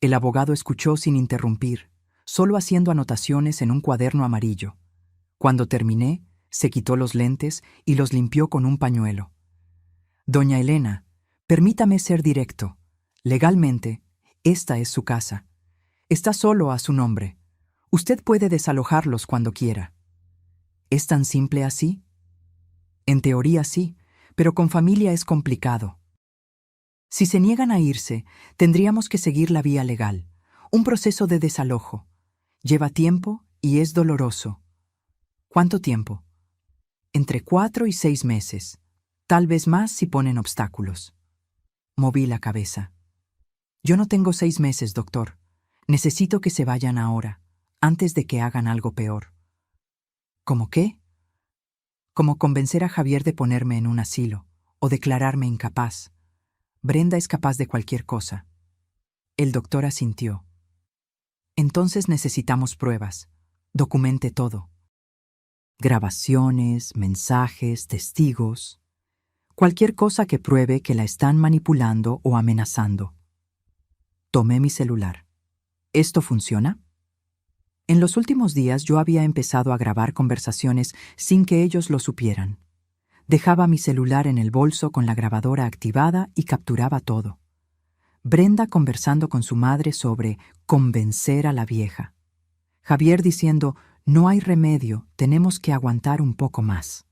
El abogado escuchó sin interrumpir, solo haciendo anotaciones en un cuaderno amarillo. Cuando terminé, se quitó los lentes y los limpió con un pañuelo. «Doña Elena, permítame ser directo. Legalmente, esta es su casa. Está solo a su nombre. Usted puede desalojarlos cuando quiera». «¿Es tan simple así?» «En teoría sí, pero con familia es complicado. Si se niegan a irse, tendríamos que seguir la vía legal, un proceso de desalojo. Lleva tiempo y es doloroso». «¿Cuánto tiempo?» «Entre 4 y 6 meses, tal vez más si ponen obstáculos». Moví la cabeza. «Yo no tengo 6 meses, doctor. Necesito que se vayan ahora, antes de que hagan algo peor». «¿Cómo qué?» «Como convencer a Javier de ponerme en un asilo, o declararme incapaz. Brenda es capaz de cualquier cosa». El doctor asintió. «Entonces necesitamos pruebas. Documente todo. Grabaciones, mensajes, testigos. Cualquier cosa que pruebe que la están manipulando o amenazando». Tomé mi celular. ¿Esto funciona? En los últimos días yo había empezado a grabar conversaciones sin que ellos lo supieran. Dejaba mi celular en el bolso con la grabadora activada y capturaba todo. Brenda conversando con su madre sobre convencer a la vieja. Javier diciendo, no hay remedio, tenemos que aguantar un poco más.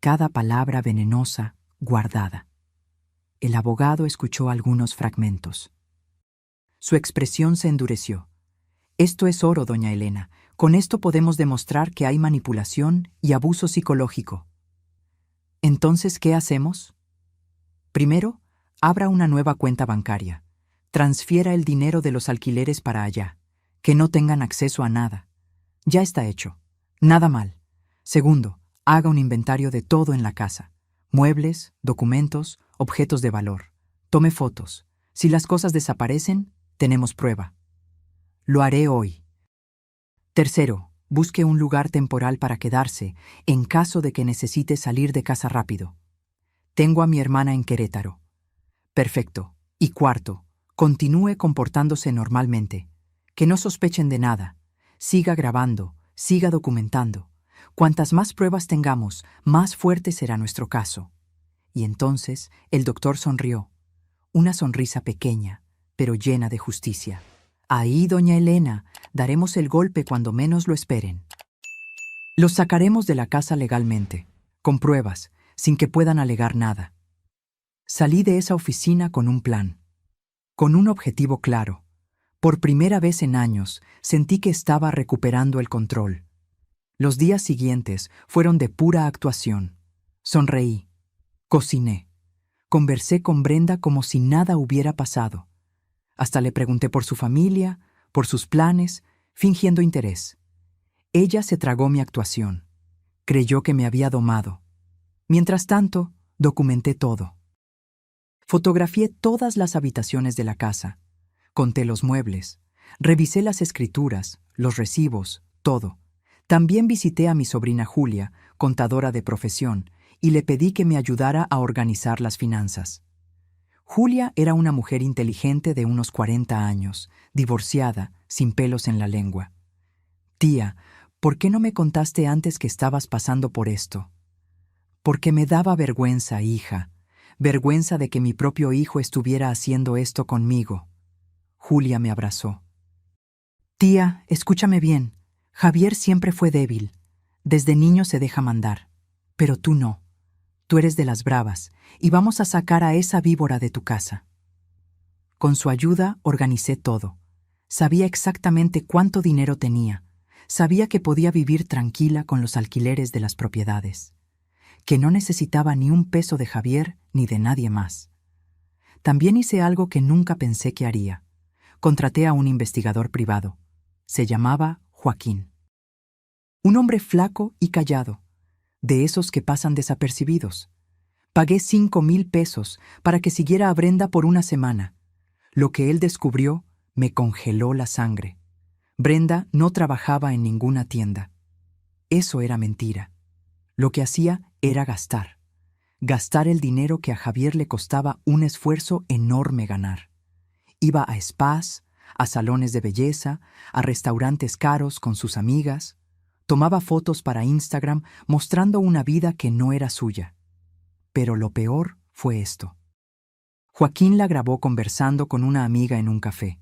Cada palabra venenosa, guardada. El abogado escuchó algunos fragmentos. Su expresión se endureció. Esto es oro, doña Elena. Con esto podemos demostrar que hay manipulación y abuso psicológico. Entonces, ¿qué hacemos? Primero, abra una nueva cuenta bancaria. Transfiera el dinero de los alquileres para allá. Que no tengan acceso a nada. Ya está hecho. Nada mal. Segundo, haga un inventario de todo en la casa. Muebles, documentos, objetos de valor. Tome fotos. Si las cosas desaparecen, tenemos prueba. Lo haré hoy. Tercero, busque un lugar temporal para quedarse en caso de que necesite salir de casa rápido. Tengo a mi hermana en Querétaro. Perfecto. Y cuarto, continúe comportándose normalmente. Que no sospechen de nada. Siga grabando, siga documentando. Cuantas más pruebas tengamos, más fuerte será nuestro caso. Y entonces el doctor sonrió. Una sonrisa pequeña, pero llena de justicia. Ahí, doña Elena, daremos el golpe cuando menos lo esperen. Los sacaremos de la casa legalmente, con pruebas, sin que puedan alegar nada. Salí de esa oficina con un plan, con un objetivo claro. Por primera vez en años, sentí que estaba recuperando el control. Los días siguientes fueron de pura actuación. Sonreí, cociné, conversé con Brenda como si nada hubiera pasado. Hasta le pregunté por su familia, por sus planes, fingiendo interés. Ella se tragó mi actuación. Creyó que me había domado. Mientras tanto, documenté todo. Fotografié todas las habitaciones de la casa. Conté los muebles. Revisé las escrituras, los recibos, todo. También visité a mi sobrina Julia, contadora de profesión, y le pedí que me ayudara a organizar las finanzas. Julia era una mujer inteligente de unos 40 años, divorciada, sin pelos en la lengua. Tía, ¿por qué no me contaste antes que estabas pasando por esto? Porque me daba vergüenza, hija, vergüenza de que mi propio hijo estuviera haciendo esto conmigo. Julia me abrazó. Tía, escúchame bien, Javier siempre fue débil. Desde niño se deja mandar, pero tú no. Tú eres de las bravas, y vamos a sacar a esa víbora de tu casa. Con su ayuda organicé todo. Sabía exactamente cuánto dinero tenía. Sabía que podía vivir tranquila con los alquileres de las propiedades. Que no necesitaba ni un peso de Javier ni de nadie más. También hice algo que nunca pensé que haría. Contraté a un investigador privado. Se llamaba Joaquín. Un hombre flaco y callado, de esos que pasan desapercibidos. Pagué 5,000 pesos para que siguiera a Brenda por una semana. Lo que él descubrió me congeló la sangre. Brenda no trabajaba en ninguna tienda. Eso era mentira. Lo que hacía era gastar. Gastar el dinero que a Javier le costaba un esfuerzo enorme ganar. Iba a spas, a salones de belleza, a restaurantes caros con sus amigas. Tomaba fotos para Instagram mostrando una vida que no era suya. Pero lo peor fue esto. Joaquín la grabó conversando con una amiga en un café,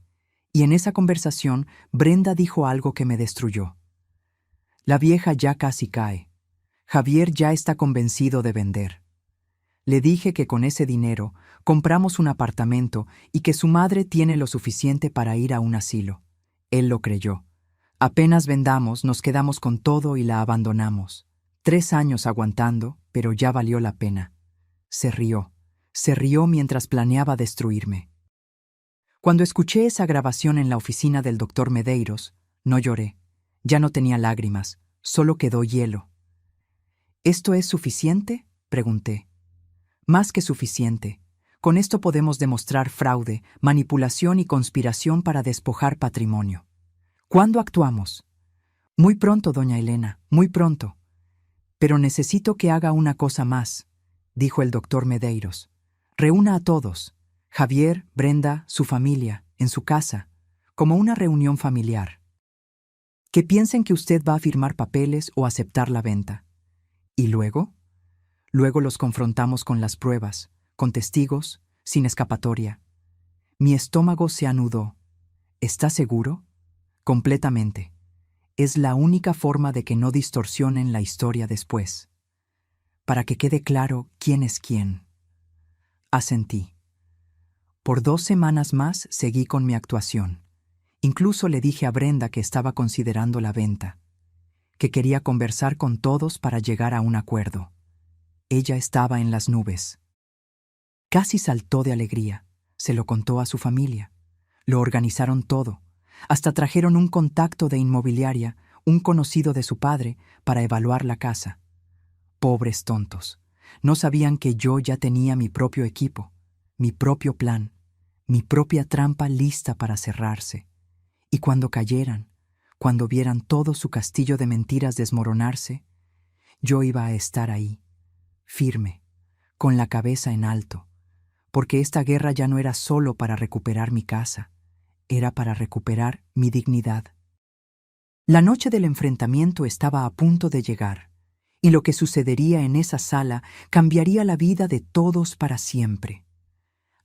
y en esa conversación Brenda dijo algo que me destruyó. La vieja ya casi cae. Javier ya está convencido de vender. Le dije que con ese dinero compramos un apartamento y que su madre tiene lo suficiente para ir a un asilo. Él lo creyó. Apenas vendamos, nos quedamos con todo y la abandonamos. 3 años aguantando, pero ya valió la pena. Se rió mientras planeaba destruirme. Cuando escuché esa grabación en la oficina del doctor Medeiros, no lloré. Ya no tenía lágrimas, solo quedó hielo. ¿Esto es suficiente?, pregunté. Más que suficiente. Con esto podemos demostrar fraude, manipulación y conspiración para despojar patrimonio. ¿Cuándo actuamos? Muy pronto, doña Elena, muy pronto. Pero necesito que haga una cosa más, dijo el doctor Medeiros. Reúna a todos, Javier, Brenda, su familia, en su casa. como una reunión familiar. Que piensen que usted va a firmar papeles o aceptar la venta. ¿Y luego? Luego los confrontamos con las pruebas, con testigos, sin escapatoria. Mi estómago se anudó. ¿Está seguro? Completamente. Es la única forma de que no distorsionen la historia después. Para que quede claro quién es quién. Asentí. Por 2 semanas más seguí con mi actuación. Incluso le dije a Brenda que estaba considerando la venta, que quería conversar con todos para llegar a un acuerdo. Ella estaba en las nubes. Casi saltó de alegría. Se lo contó a su familia. Lo organizaron todo. Hasta trajeron un contacto de inmobiliaria, un conocido de su padre, para evaluar la casa. Pobres tontos. No sabían que yo ya tenía mi propio equipo, mi propio plan, mi propia trampa lista para cerrarse. Y cuando cayeran, cuando vieran todo su castillo de mentiras desmoronarse, yo iba a estar ahí, firme, con la cabeza en alto, porque esta guerra ya no era solo para recuperar mi casa, era para recuperar mi dignidad. La noche del enfrentamiento estaba a punto de llegar, y lo que sucedería en esa sala cambiaría la vida de todos para siempre.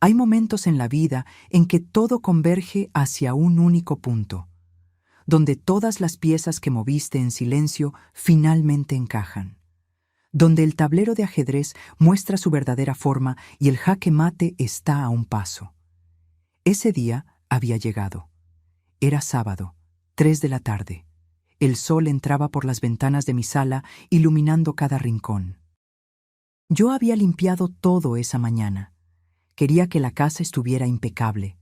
Hay momentos en la vida en que todo converge hacia un único punto, donde todas las piezas que moviste en silencio finalmente encajan, donde el tablero de ajedrez muestra su verdadera forma y el jaque mate está a un paso. Ese día había llegado. Era sábado, 3 de la tarde. El sol entraba por las ventanas de mi sala, iluminando cada rincón. Yo había limpiado todo esa mañana. Quería que la casa estuviera impecable,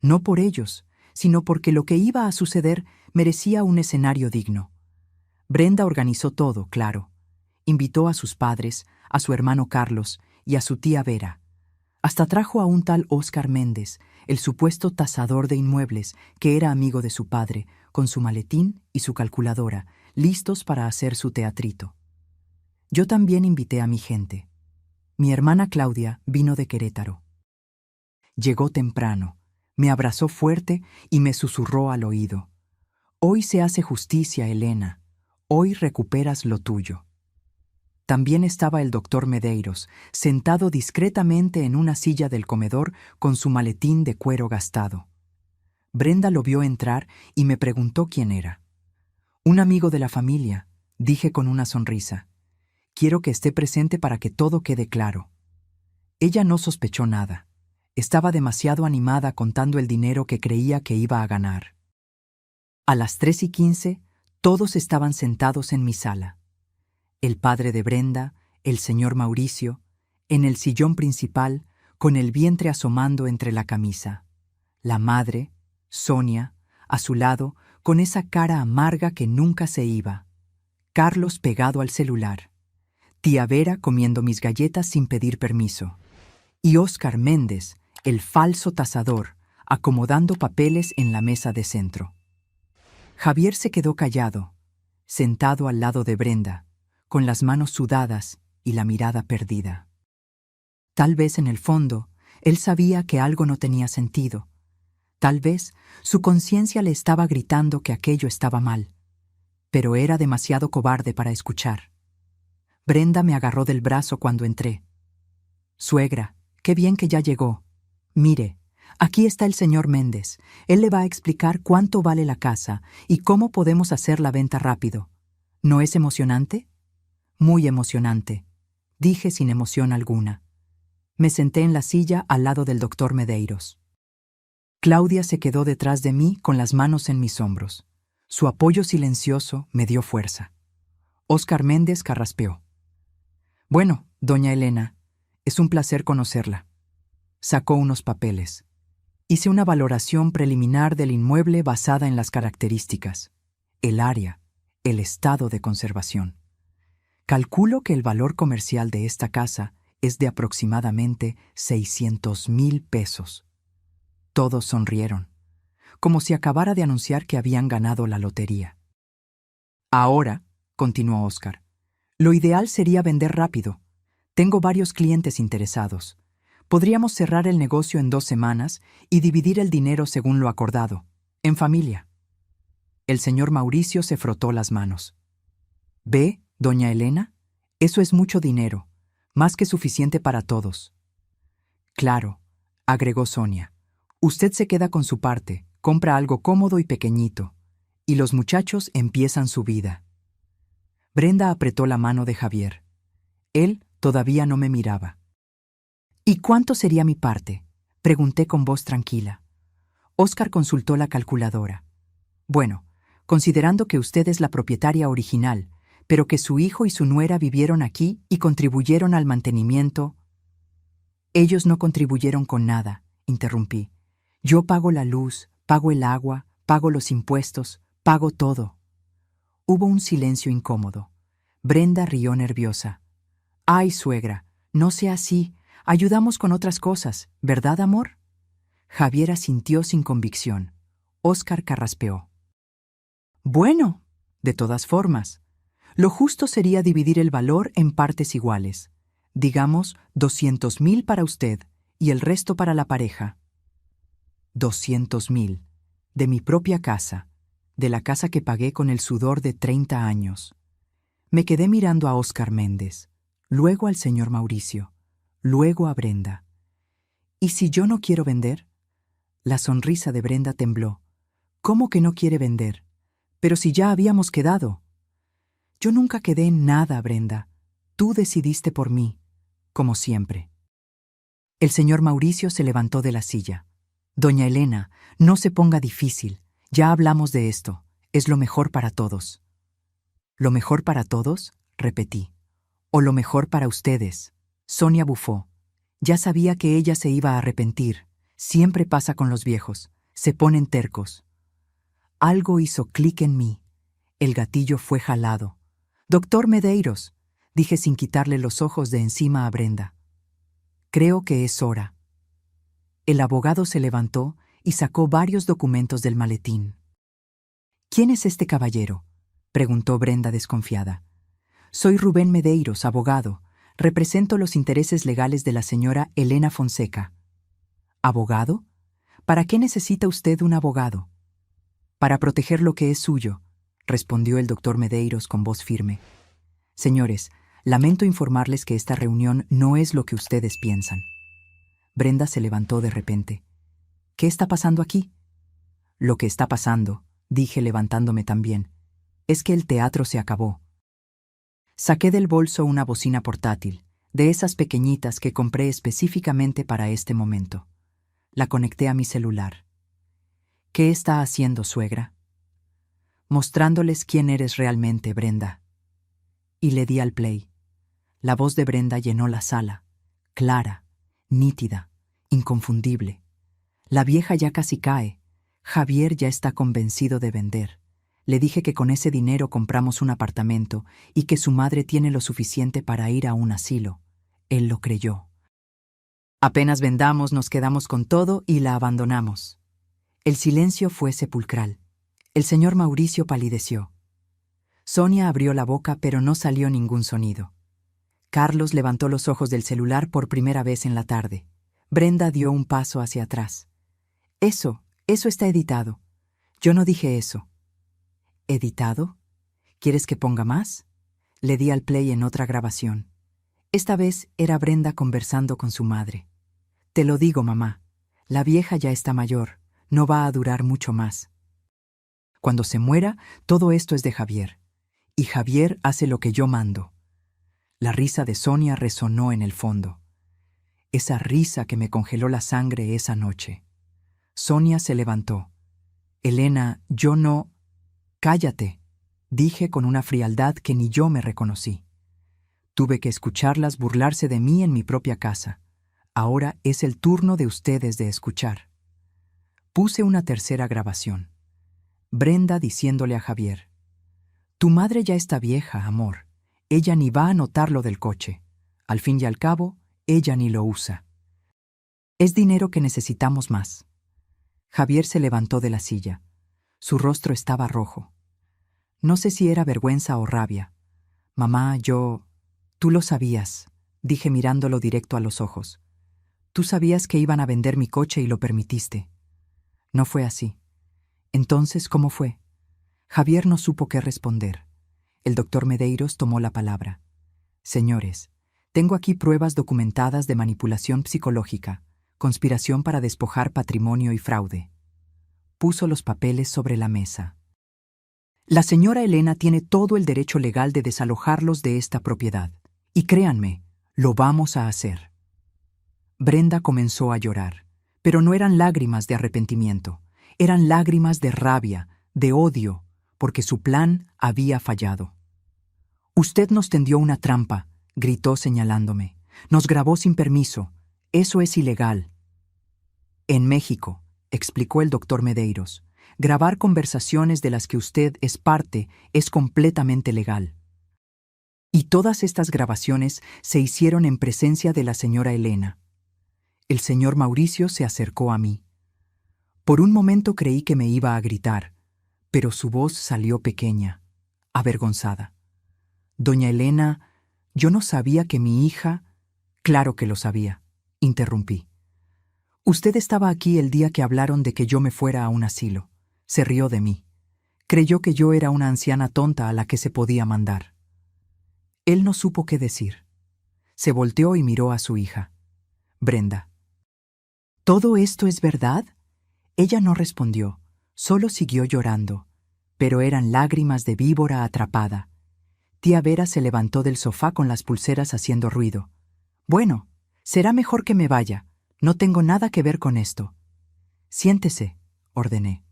no por ellos, sino porque lo que iba a suceder merecía un escenario digno. Brenda organizó todo, claro. Invitó a sus padres, a su hermano Carlos y a su tía Vera. Hasta trajo a un tal Óscar Méndez, el supuesto tasador de inmuebles, que era amigo de su padre, con su maletín y su calculadora, listos para hacer su teatrito. Yo también invité a mi gente. Mi hermana Claudia vino de Querétaro. Llegó temprano, me abrazó fuerte y me susurró al oído. Hoy se hace justicia, Elena. Hoy recuperas lo tuyo. También estaba el doctor Medeiros, sentado discretamente en una silla del comedor con su maletín de cuero gastado. Brenda lo vio entrar y me preguntó quién era. Un amigo de la familia, dije con una sonrisa. Quiero que esté presente para que todo quede claro. Ella no sospechó nada. Estaba demasiado animada contando el dinero que creía que iba a ganar. A las 3:15, todos estaban sentados en mi sala. El padre de Brenda, el señor Mauricio, en el sillón principal, con el vientre asomando entre la camisa. La madre, Sonia, a su lado, con esa cara amarga que nunca se iba. Carlos pegado al celular. Tía Vera comiendo mis galletas sin pedir permiso. Y Óscar Méndez, el falso tasador, acomodando papeles en la mesa de centro. Javier se quedó callado, sentado al lado de Brenda, con las manos sudadas y la mirada perdida. Tal vez en el fondo, él sabía que algo no tenía sentido. Tal vez su conciencia le estaba gritando que aquello estaba mal, pero era demasiado cobarde para escuchar. Brenda me agarró del brazo cuando entré. Suegra, qué bien que ya llegó. Mire, aquí está el señor Méndez. Él le va a explicar cuánto vale la casa y cómo podemos hacer la venta rápido. ¿No es emocionante? Muy emocionante, dije sin emoción alguna. Me senté en la silla al lado del doctor Medeiros. Claudia se quedó detrás de mí con las manos en mis hombros. Su apoyo silencioso me dio fuerza. Óscar Méndez carraspeó. Bueno, doña Elena, es un placer conocerla. Sacó unos papeles. Hice una valoración preliminar del inmueble basada en las características, el área, el estado de conservación. Calculo que el valor comercial de esta casa es de aproximadamente 600,000 pesos. Todos sonrieron, como si acabara de anunciar que habían ganado la lotería. Ahora, continuó Óscar, lo ideal sería vender rápido. Tengo varios clientes interesados. Podríamos cerrar el negocio en 2 semanas y dividir el dinero según lo acordado. En familia. El señor Mauricio se frotó las manos. ¿Ve, doña Elena? Eso es mucho dinero, más que suficiente para todos. Claro, agregó Sonia. Usted se queda con su parte, compra algo cómodo y pequeñito, y los muchachos empiezan su vida. Brenda apretó la mano de Javier. Él todavía no me miraba. ¿Y cuánto sería mi parte?, pregunté con voz tranquila. Óscar consultó la calculadora. Bueno, considerando que usted es la propietaria original, pero que su hijo y su nuera vivieron aquí y contribuyeron al mantenimiento. Ellos no contribuyeron con nada, interrumpí. Yo pago la luz, pago el agua, pago los impuestos, pago todo. Hubo un silencio incómodo. Brenda rió nerviosa. Ay, suegra, no sea así. Ayudamos con otras cosas, ¿verdad, amor? Javier asintió sin convicción. Óscar carraspeó. Bueno, de todas formas, lo justo sería dividir el valor en partes iguales. Digamos, 200,000 para usted y el resto para la pareja. 200,000. De mi propia casa, de la casa que pagué con el sudor de 30 años. Me quedé mirando a Óscar Méndez, luego al señor Mauricio, luego a Brenda. ¿Y si yo no quiero vender? La sonrisa de Brenda tembló. ¿Cómo que no quiere vender? Pero si ya habíamos quedado. Yo nunca quedé en nada, Brenda. Tú decidiste por mí, como siempre. El señor Mauricio se levantó de la silla. Doña Elena, no se ponga difícil. Ya hablamos de esto. Es lo mejor para todos. ¿Lo mejor para todos?, repetí. ¿O lo mejor para ustedes? Sonia bufó. Ya sabía que ella se iba a arrepentir. Siempre pasa con los viejos. Se ponen tercos. Algo hizo clic en mí. El gatillo fue jalado. «Doctor Medeiros», dije sin quitarle los ojos de encima a Brenda. «Creo que es hora». El abogado se levantó y sacó varios documentos del maletín. «¿Quién es este caballero?», preguntó Brenda desconfiada. «Soy Rubén Medeiros, abogado. Represento los intereses legales de la señora Elena Fonseca». «¿Abogado? ¿Para qué necesita usted un abogado?» «Para proteger lo que es suyo», respondió el doctor Medeiros con voz firme. «Señores, lamento informarles que esta reunión no es lo que ustedes piensan». Brenda se levantó de repente. «¿Qué está pasando aquí?» «Lo que está pasando», dije levantándome también, «es que el teatro se acabó». Saqué del bolso una bocina portátil, de esas pequeñitas que compré específicamente para este momento. La conecté a mi celular. «¿Qué está haciendo, suegra?» «Mostrándoles quién eres realmente, Brenda». Y le di al play. La voz de Brenda llenó la sala, clara, nítida, inconfundible. La vieja ya casi cae. Javier ya está convencido de vender. Le dije que con ese dinero compramos un apartamento y que su madre tiene lo suficiente para ir a un asilo. Él lo creyó. Apenas vendamos, nos quedamos con todo y la abandonamos. El silencio fue sepulcral. El señor Mauricio palideció. Sonia abrió la boca, pero no salió ningún sonido. Carlos levantó los ojos del celular por primera vez en la tarde. Brenda dio un paso hacia atrás. Eso está editado. Yo no dije eso». «¿Editado? ¿Quieres que ponga más?» Le di al play en otra grabación. Esta vez era Brenda conversando con su madre. «Te lo digo, mamá. La vieja ya está mayor. No va a durar mucho más. Cuando se muera, todo esto es de Javier. Y Javier hace lo que yo mando». La risa de Sonia resonó en el fondo. Esa risa que me congeló la sangre esa noche. Sonia se levantó. «Elena, yo no...» «Cállate», dije con una frialdad que ni yo me reconocí. Tuve que escucharlas burlarse de mí en mi propia casa. Ahora es el turno de ustedes de escuchar. Puse una tercera grabación. Brenda diciéndole a Javier: «Tu madre ya está vieja, amor. Ella ni va a notar lo del coche. Al fin y al cabo, ella ni lo usa. Es dinero que necesitamos más». Javier se levantó de la silla. Su rostro estaba rojo. No sé si era vergüenza o rabia. «Mamá, Tú lo sabías», dije mirándolo directo a los ojos. «Tú sabías que iban a vender mi coche y lo permitiste». «No fue así. Entonces, ¿cómo fue? Javier no supo qué responder. El doctor Medeiros tomó la palabra. Señores, tengo aquí pruebas documentadas de manipulación psicológica, conspiración para despojar patrimonio y fraude. Puso los papeles sobre la mesa. La señora Elena tiene todo el derecho legal de desalojarlos de esta propiedad. Y créanme, lo vamos a hacer. Brenda comenzó a llorar, pero no eran lágrimas de arrepentimiento, eran lágrimas de rabia, de odio, porque su plan había fallado. Usted nos tendió una trampa, gritó señalándome. Nos grabó sin permiso. Eso es ilegal. En México, explicó el doctor Medeiros, grabar conversaciones de las que usted es parte es completamente legal. Y todas estas grabaciones se hicieron en presencia de la señora Elena. El señor Mauricio se acercó a mí. Por un momento creí que me iba a gritar, pero su voz salió pequeña, avergonzada. Doña Elena, yo no sabía que mi hija... Claro que lo sabía, interrumpí. Usted estaba aquí el día que hablaron de que yo me fuera a un asilo. Se rió de mí. Creyó que yo era una anciana tonta a la que se podía mandar. Él no supo qué decir. Se volteó y miró a su hija. Brenda. ¿Todo esto es verdad? Ella no respondió, solo siguió llorando, pero eran lágrimas de víbora atrapada. Tía Vera se levantó del sofá con las pulseras haciendo ruido. Bueno, será mejor que me vaya. No tengo nada que ver con esto. Siéntese, ordené.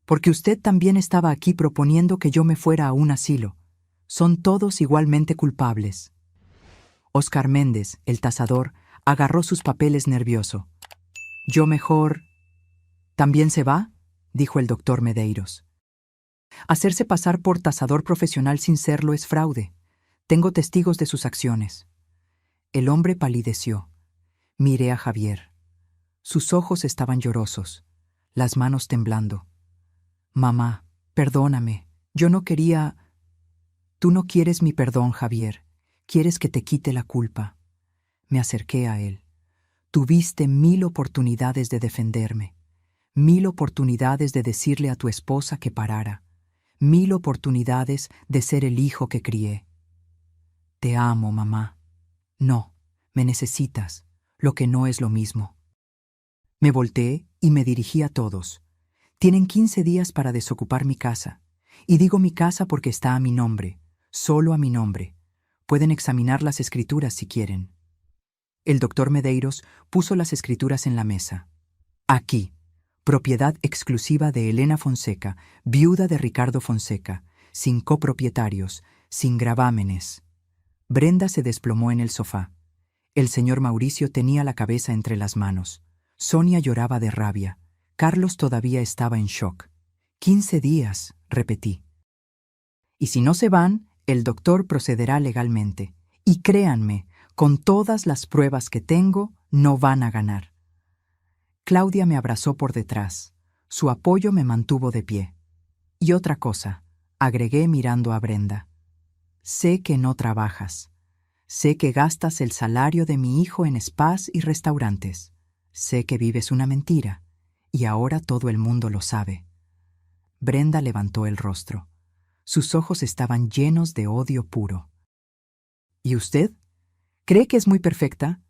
Porque usted también estaba aquí proponiendo que yo me fuera a un asilo. Son todos igualmente culpables. Óscar Méndez, el tasador, agarró sus papeles nervioso. Yo mejor... ¿También se va? Dijo el doctor Medeiros. Hacerse pasar por tasador profesional sin serlo es fraude. Tengo testigos de sus acciones. El hombre palideció. Miré a Javier. Sus ojos estaban llorosos, las manos temblando. Mamá, perdóname. Yo no quería... Tú no quieres mi perdón, Javier. Quieres que te quite la culpa. Me acerqué a él. Tuviste 1000 oportunidades de defenderme. 1000 oportunidades de decirle a tu esposa que parara. 1000 oportunidades de ser el hijo que crié. Te amo, mamá. No, me necesitas, lo que no es lo mismo. Me volteé y me dirigí a todos. Tienen 15 días para desocupar mi casa. Y digo mi casa porque está a mi nombre, solo a mi nombre. Pueden examinar las escrituras si quieren. El doctor Medeiros puso las escrituras en la mesa. Aquí, propiedad exclusiva de Elena Fonseca, viuda de Ricardo Fonseca, sin copropietarios, sin gravámenes. Brenda se desplomó en el sofá. El señor Mauricio tenía la cabeza entre las manos. Sonia lloraba de rabia. Carlos todavía estaba en shock. 15 días, repetí. Y si no se van, el doctor procederá legalmente. Y créanme, con todas las pruebas que tengo, no van a ganar. Claudia me abrazó por detrás. Su apoyo me mantuvo de pie. Y otra cosa, agregué mirando a Brenda. Sé que no trabajas. Sé que gastas el salario de mi hijo en spas y restaurantes. Sé que vives una mentira. Y ahora todo el mundo lo sabe. Brenda levantó el rostro. Sus ojos estaban llenos de odio puro. ¿Y usted? ¿Cree que es muy perfecta?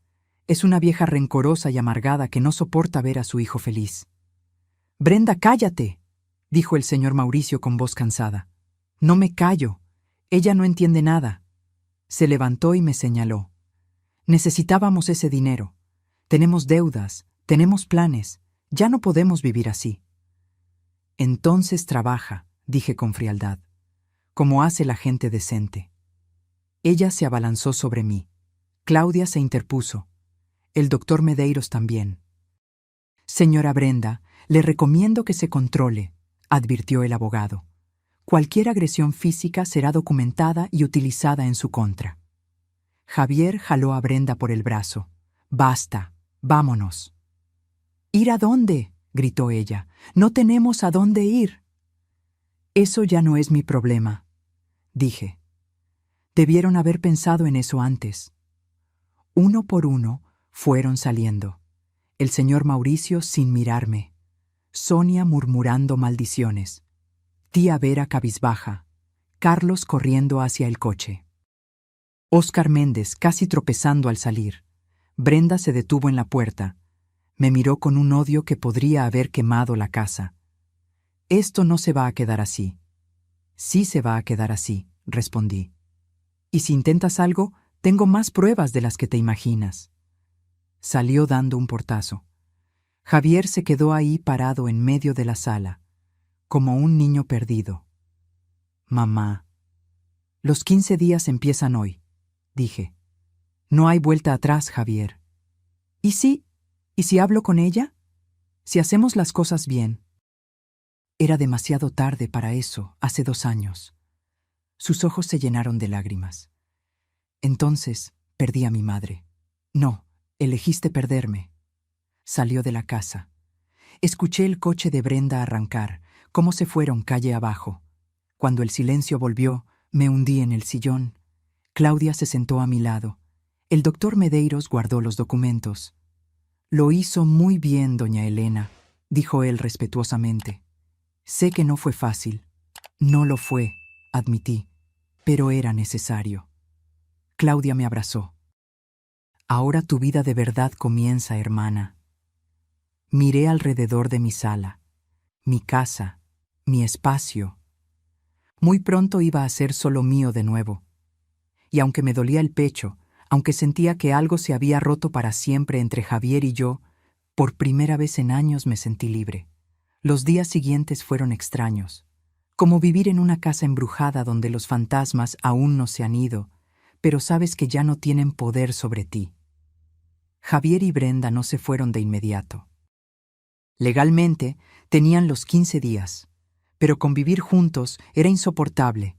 Es una vieja rencorosa y amargada que no soporta ver a su hijo feliz. Brenda, cállate, dijo el señor Mauricio con voz cansada. No me callo. Ella no entiende nada. Se levantó y me señaló. Necesitábamos ese dinero. Tenemos deudas, tenemos planes. Ya no podemos vivir así. Entonces trabaja, dije con frialdad, como hace la gente decente. Ella se abalanzó sobre mí. Claudia se interpuso. El doctor Medeiros también. Señora Brenda, le recomiendo que se controle, advirtió el abogado. Cualquier agresión física será documentada y utilizada en su contra. Javier jaló a Brenda por el brazo. Basta, vámonos. ¿Ir a dónde? Gritó ella. No tenemos a dónde ir. Eso ya no es mi problema, dije. Debieron haber pensado en eso antes. Uno por uno fueron saliendo. El señor Mauricio sin mirarme. Sonia murmurando maldiciones, tía Vera cabizbaja, Carlos corriendo hacia el coche. Óscar Méndez casi tropezando al salir. Brenda se detuvo en la puerta. Me miró con un odio que podría haber quemado la casa. Esto no se va a quedar así. Sí se va a quedar así, respondí. Y si intentas algo, tengo más pruebas de las que te imaginas. Salió dando un portazo. Javier se quedó ahí parado en medio de la sala, como un niño perdido. Mamá. Los 15 días empiezan hoy, dije. No hay vuelta atrás, Javier. ¿Y si? ¿Y si hablo con ella? Si hacemos las cosas bien. Era demasiado tarde para eso, hace 2 años. Sus ojos se llenaron de lágrimas. Entonces, perdí a mi madre. No, elegiste perderme. Salió de la casa. Escuché el coche de Brenda arrancar, cómo se fueron calle abajo. Cuando el silencio volvió, me hundí en el sillón. Claudia se sentó a mi lado. El doctor Medeiros guardó los documentos. Lo hizo muy bien, doña Elena, dijo él respetuosamente. Sé que no fue fácil. No lo fue, admití, pero era necesario. Claudia me abrazó. Ahora tu vida de verdad comienza, hermana. Miré alrededor de mi sala, mi casa, mi espacio. Muy pronto iba a ser solo mío de nuevo. Y aunque me dolía el pecho, aunque sentía que algo se había roto para siempre entre Javier y yo, por primera vez en años me sentí libre. Los días siguientes fueron extraños, como vivir en una casa embrujada donde los fantasmas aún no se han ido, pero sabes que ya no tienen poder sobre ti. Javier y Brenda no se fueron de inmediato. Legalmente, tenían los 15 días, pero convivir juntos era insoportable.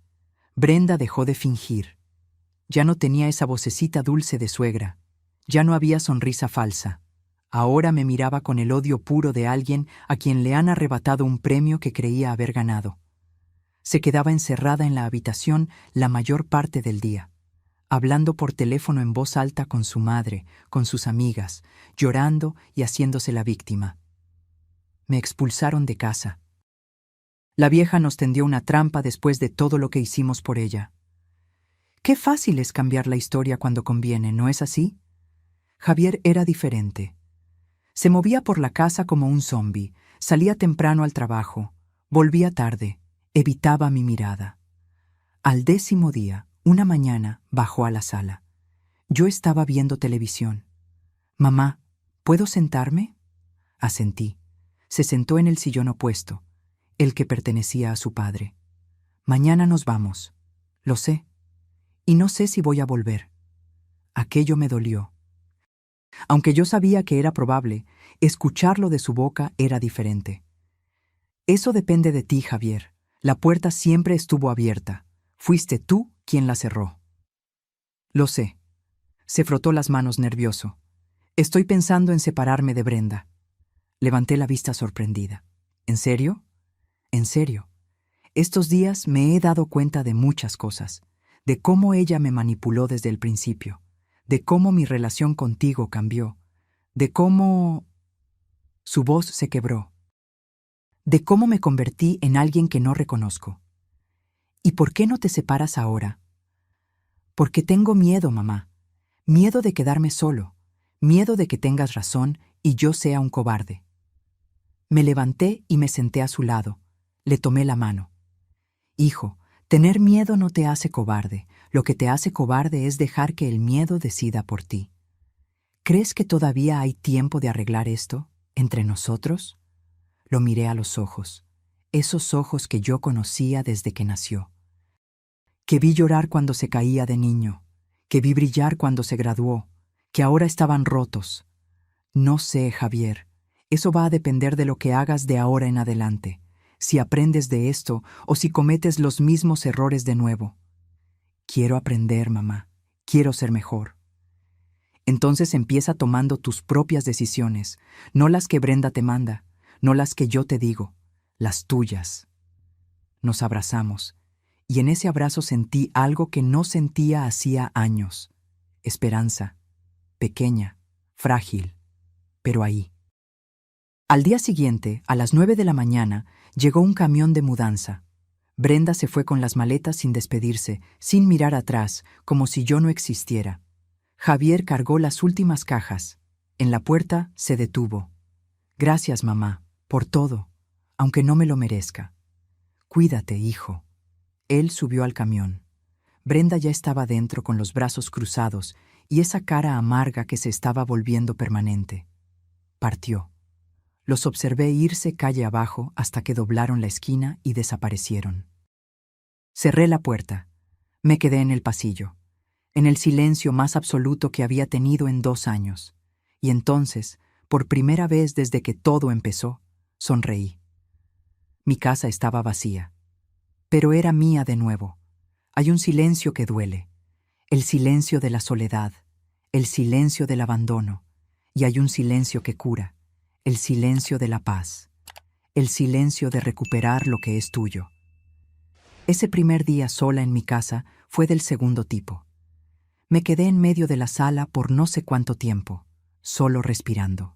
Brenda dejó de fingir. Ya no tenía esa vocecita dulce de suegra. Ya no había sonrisa falsa. Ahora me miraba con el odio puro de alguien a quien le han arrebatado un premio que creía haber ganado. Se quedaba encerrada en la habitación la mayor parte del día, hablando por teléfono en voz alta con su madre, con sus amigas, llorando y haciéndose la víctima. Me expulsaron de casa. La vieja nos tendió una trampa después de todo lo que hicimos por ella. Qué fácil es cambiar la historia cuando conviene, ¿no es así? Javier era diferente. Se movía por la casa como un zombi, salía temprano al trabajo, volvía tarde, evitaba mi mirada. Al 10º día, una mañana, bajó a la sala. Yo estaba viendo televisión. «Mamá, ¿puedo sentarme?» Asentí. Se sentó en el sillón opuesto, el que pertenecía a su padre. «Mañana nos vamos. Lo sé. Y no sé si voy a volver». Aquello me dolió. Aunque yo sabía que era probable, escucharlo de su boca era diferente. «Eso depende de ti, Javier. La puerta siempre estuvo abierta. Fuiste tú quien la cerró». «Lo sé». Se frotó las manos nervioso. «Estoy pensando en separarme de Brenda». Levanté la vista sorprendida. «¿En serio?» «En serio. Estos días me he dado cuenta de muchas cosas, de cómo ella me manipuló desde el principio, de cómo mi relación contigo cambió, de cómo...» Su voz se quebró. «De cómo me convertí en alguien que no reconozco». «¿Y por qué no te separas ahora?» «Porque tengo miedo, mamá. Miedo de quedarme solo. Miedo de que tengas razón y yo sea un cobarde». Me levanté y me senté a su lado. Le tomé la mano. «Hijo, tener miedo no te hace cobarde. Lo que te hace cobarde es dejar que el miedo decida por ti. ¿Crees que todavía hay tiempo de arreglar esto, entre nosotros?» Lo miré a los ojos, esos ojos que yo conocía desde que nació. Que vi llorar cuando se caía de niño, que vi brillar cuando se graduó, que ahora estaban rotos. No sé, Javier, eso va a depender de lo que hagas de ahora en adelante, si aprendes de esto o si cometes los mismos errores de nuevo. Quiero aprender, mamá, quiero ser mejor. Entonces empieza tomando tus propias decisiones, no las que Brenda te manda, no las que yo te digo, las tuyas. Nos abrazamos, y en ese abrazo sentí algo que no sentía hacía años. Esperanza, pequeña, frágil, pero ahí. Al día siguiente, a las 9 de la mañana, llegó un camión de mudanza. Brenda se fue con las maletas sin despedirse, sin mirar atrás, como si yo no existiera. Javier cargó las últimas cajas. En la puerta se detuvo. Gracias, mamá, por todo, aunque no me lo merezca. Cuídate, hijo. Él subió al camión. Brenda ya estaba dentro con los brazos cruzados y esa cara amarga que se estaba volviendo permanente. Partió. Los observé irse calle abajo hasta que doblaron la esquina y desaparecieron. Cerré la puerta. Me quedé en el pasillo, en el silencio más absoluto que había tenido en 2 años. Y entonces, por primera vez desde que todo empezó, sonreí. Mi casa estaba vacía, pero era mía de nuevo. Hay un silencio que duele, el silencio de la soledad, el silencio del abandono, y hay un silencio que cura, el silencio de la paz, el silencio de recuperar lo que es tuyo. Ese primer día sola en mi casa fue del segundo tipo. Me quedé en medio de la sala por no sé cuánto tiempo, solo respirando.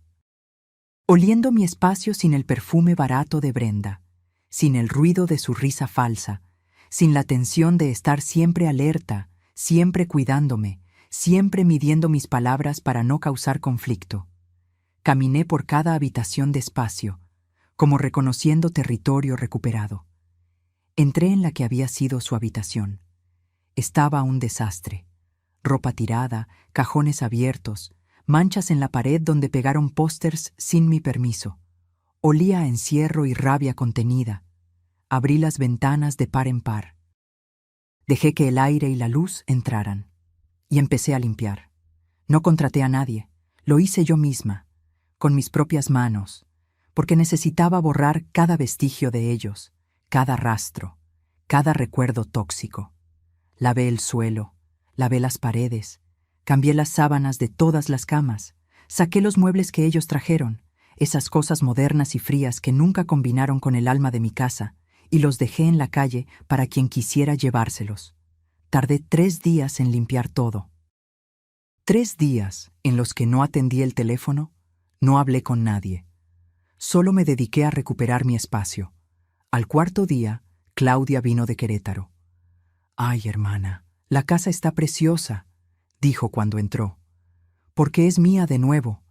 Oliendo mi espacio sin el perfume barato de Brenda, sin el ruido de su risa falsa, sin la tensión de estar siempre alerta, siempre cuidándome, siempre midiendo mis palabras para no causar conflicto. Caminé por cada habitación despacio, como reconociendo territorio recuperado. Entré en la que había sido su habitación. Estaba un desastre. Ropa tirada, cajones abiertos, manchas en la pared donde pegaron pósters sin mi permiso. Olía a encierro y rabia contenida. Abrí las ventanas de par en par. Dejé que el aire y la luz entraran. Y empecé a limpiar. No contraté a nadie. Lo hice yo misma, con mis propias manos, porque necesitaba borrar cada vestigio de ellos, cada rastro, cada recuerdo tóxico. Lavé el suelo, lavé las paredes, cambié las sábanas de todas las camas, saqué los muebles que ellos trajeron, esas cosas modernas y frías que nunca combinaron con el alma de mi casa, y los dejé en la calle para quien quisiera llevárselos. Tardé 3 días en limpiar todo. 3 días en los que no atendí el teléfono, no hablé con nadie. Solo me dediqué a recuperar mi espacio. Al 4.º día, Claudia vino de Querétaro. «Ay, hermana, la casa está preciosa», dijo cuando entró. «Porque es mía de nuevo».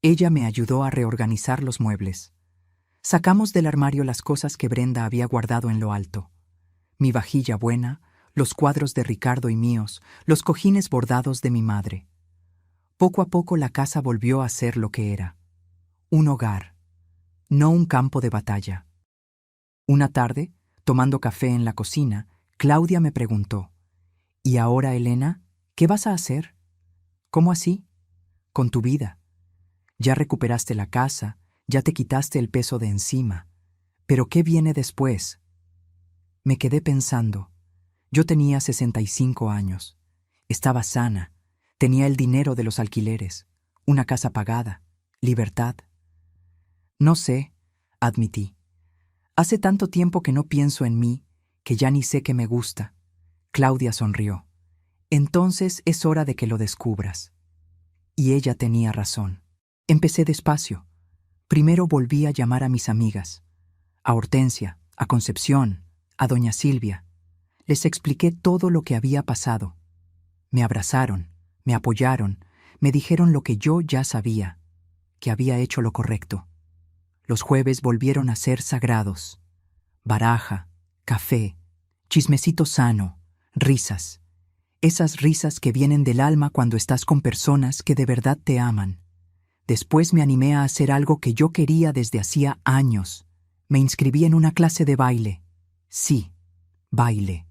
Ella me ayudó a reorganizar los muebles. Sacamos del armario las cosas que Brenda había guardado en lo alto. Mi vajilla buena, los cuadros de Ricardo y míos, los cojines bordados de mi madre. Poco a poco la casa volvió a ser lo que era. Un hogar, no un campo de batalla. Una tarde, tomando café en la cocina, Claudia me preguntó: «¿Y ahora, Elena, qué vas a hacer?» «¿Cómo así?» «Con tu vida. Ya recuperaste la casa, ya te quitaste el peso de encima. ¿Pero qué viene después?» Me quedé pensando. Yo tenía 65 años. Estaba sana. Tenía el dinero de los alquileres, una casa pagada, libertad. «No sé», admití. «Hace tanto tiempo que no pienso en mí, que ya ni sé qué me gusta». Claudia sonrió. «Entonces es hora de que lo descubras». Y ella tenía razón. Empecé despacio. Primero volví a llamar a mis amigas, a Hortensia, a Concepción, a doña Silvia. Les expliqué todo lo que había pasado. Me abrazaron, me apoyaron, me dijeron lo que yo ya sabía, que había hecho lo correcto. Los jueves volvieron a ser sagrados. Baraja, café, chismecito sano, risas. Esas risas que vienen del alma cuando estás con personas que de verdad te aman. Después me animé a hacer algo que yo quería desde hacía años. Me inscribí en una clase de baile. Sí, baile.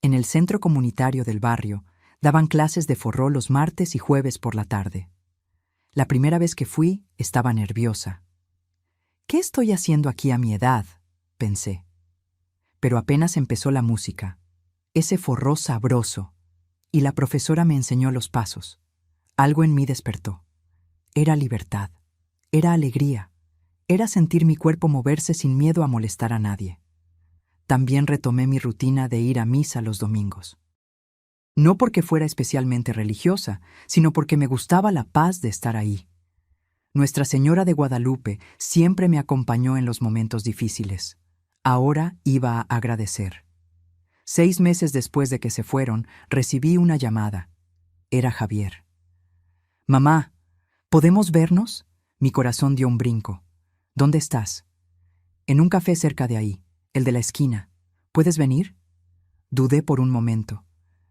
En el centro comunitario del barrio daban clases de forró los martes y jueves por la tarde. La primera vez que fui, estaba nerviosa. «¿Qué estoy haciendo aquí a mi edad?», pensé. Pero apenas empezó la música, ese forró sabroso, y la profesora me enseñó los pasos. Algo en mí despertó. Era libertad, era alegría, era sentir mi cuerpo moverse sin miedo a molestar a nadie. También retomé mi rutina de ir a misa los domingos. No porque fuera especialmente religiosa, sino porque me gustaba la paz de estar ahí. Nuestra Señora de Guadalupe siempre me acompañó en los momentos difíciles. Ahora iba a agradecer. 6 meses después de que se fueron, recibí una llamada. Era Javier. «Mamá, ¿podemos vernos?» Mi corazón dio un brinco. «¿Dónde estás?» «En un café cerca de ahí, el de la esquina. ¿Puedes venir?» Dudé por un momento,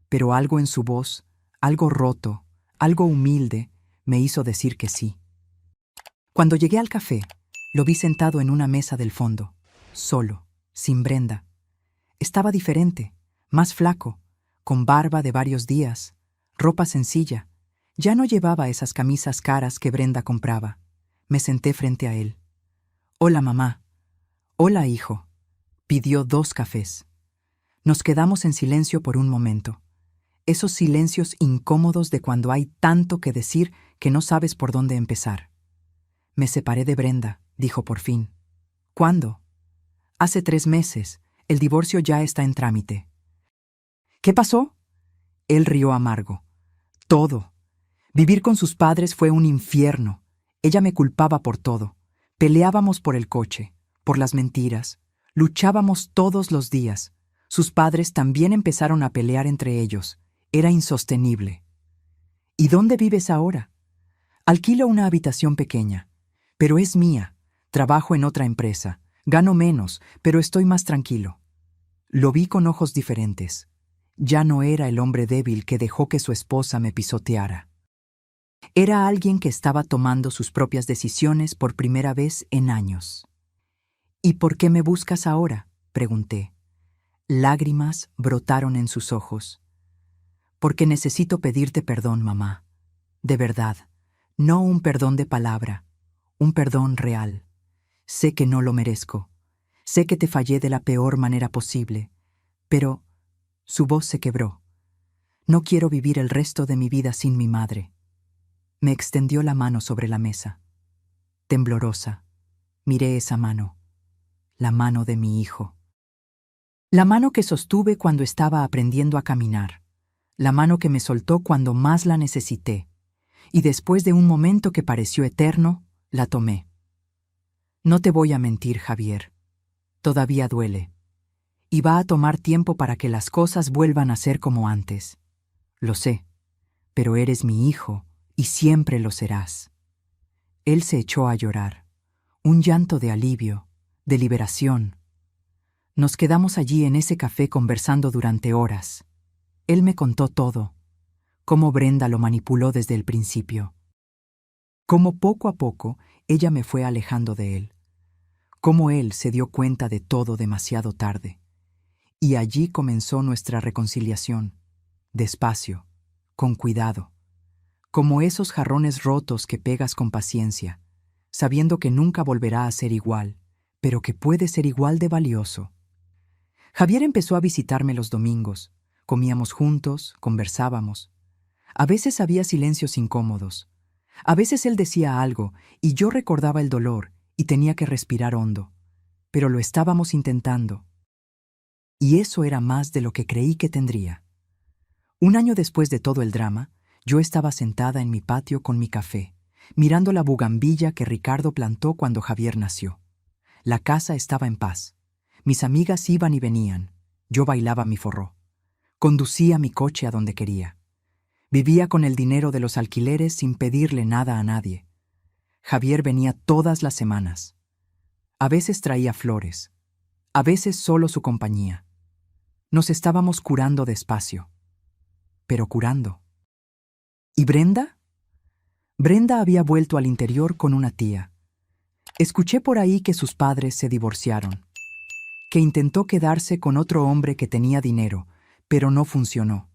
pero algo en su voz, algo roto, algo humilde, me hizo decir que sí. Cuando llegué al café, lo vi sentado en una mesa del fondo, solo, sin Brenda. Estaba diferente, más flaco, con barba de varios días, ropa sencilla. Ya no llevaba esas camisas caras que Brenda compraba. Me senté frente a él. «Hola, mamá». «Hola, hijo». Pidió 2 cafés. Nos quedamos en silencio por un momento. Esos silencios incómodos de cuando hay tanto que decir que no sabes por dónde empezar. «Me separé de Brenda», dijo por fin. «¿Cuándo?» «Hace 3 meses. El divorcio ya está en trámite». «¿Qué pasó?» Él rió amargo. «Todo. Vivir con sus padres fue un infierno. Ella me culpaba por todo. Peleábamos por el coche, por las mentiras. Luchábamos todos los días. Sus padres también empezaron a pelear entre ellos. Era insostenible». «¿Y dónde vives ahora?» «Alquilo una habitación pequeña. Pero es mía. Trabajo en otra empresa. Gano menos, pero estoy más tranquilo». Lo vi con ojos diferentes. Ya no era el hombre débil que dejó que su esposa me pisoteara. Era alguien que estaba tomando sus propias decisiones por primera vez en años. «¿Y por qué me buscas ahora?», pregunté. Lágrimas brotaron en sus ojos. «Porque necesito pedirte perdón, mamá. De verdad, no un perdón de palabra, un perdón real. Sé que no lo merezco. Sé que te fallé de la peor manera posible. Pero…» Su voz se quebró. «No quiero vivir el resto de mi vida sin mi madre». Me extendió la mano sobre la mesa. Temblorosa, miré esa mano. La mano de mi hijo. La mano que sostuve cuando estaba aprendiendo a caminar. La mano que me soltó cuando más la necesité. Y después de un momento que pareció eterno, la tomé. No te voy a mentir, Javier. Todavía duele. Y va a tomar tiempo para que las cosas vuelvan a ser como antes. Lo sé, pero eres mi hijo y siempre lo serás». Él se echó a llorar. Un llanto de alivio, de liberación. Nos quedamos allí en ese café conversando durante horas. Él me contó todo. Cómo Brenda lo manipuló desde el principio. Cómo poco a poco ella me fue alejando de él. Cómo él se dio cuenta de todo demasiado tarde. Y allí comenzó nuestra reconciliación. Despacio, con cuidado. Como esos jarrones rotos que pegas con paciencia, sabiendo que nunca volverá a ser igual, pero que puede ser igual de valioso. Javier empezó a visitarme los domingos. Comíamos juntos, conversábamos. A veces había silencios incómodos. A veces él decía algo y yo recordaba el dolor y tenía que respirar hondo. Pero lo estábamos intentando. Y eso era más de lo que creí que tendría. Un año después de todo el drama, yo estaba sentada en mi patio con mi café, mirando la bugambilla que Ricardo plantó cuando Javier nació. La casa estaba en paz. Mis amigas iban y venían. Yo bailaba mi forró. Conducía mi coche a donde quería. Vivía con el dinero de los alquileres sin pedirle nada a nadie. Javier venía todas las semanas. A veces traía flores. A veces solo su compañía. Nos estábamos curando despacio. Pero curando. ¿Y Brenda? Brenda había vuelto al interior con una tía. Escuché por ahí que sus padres se divorciaron, que intentó quedarse con otro hombre que tenía dinero, pero no funcionó,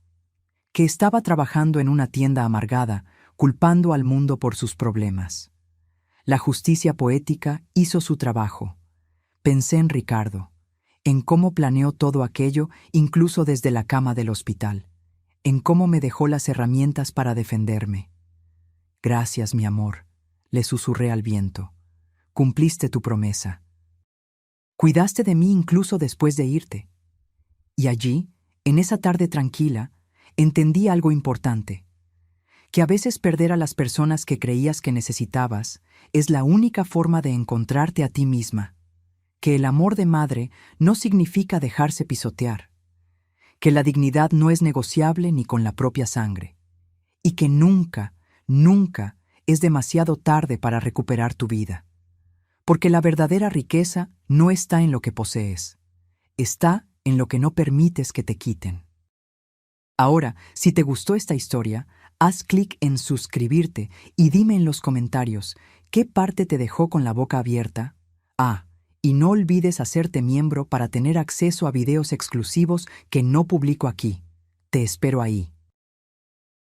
que estaba trabajando en una tienda amargada, culpando al mundo por sus problemas. La justicia poética hizo su trabajo. Pensé en Ricardo, en cómo planeó todo aquello incluso desde la cama del hospital, en cómo me dejó las herramientas para defenderme. «Gracias, mi amor», le susurré al viento. «Cumpliste tu promesa. Cuidaste de mí incluso después de irte». Y allí, en esa tarde tranquila, entendí algo importante. que a veces perder a las personas que creías que necesitabas es la única forma de encontrarte a ti misma, que el amor de madre no significa dejarse pisotear, que la dignidad no es negociable ni con la propia sangre, y que nunca, nunca es demasiado tarde para recuperar tu vida, porque la verdadera riqueza no está en lo que posees, está en lo que no permites que te quiten. Ahora, si te gustó esta historia, haz clic en suscribirte y dime en los comentarios qué parte te dejó con la boca abierta. Y no olvides hacerte miembro para tener acceso a videos exclusivos que no publico aquí. Te espero ahí.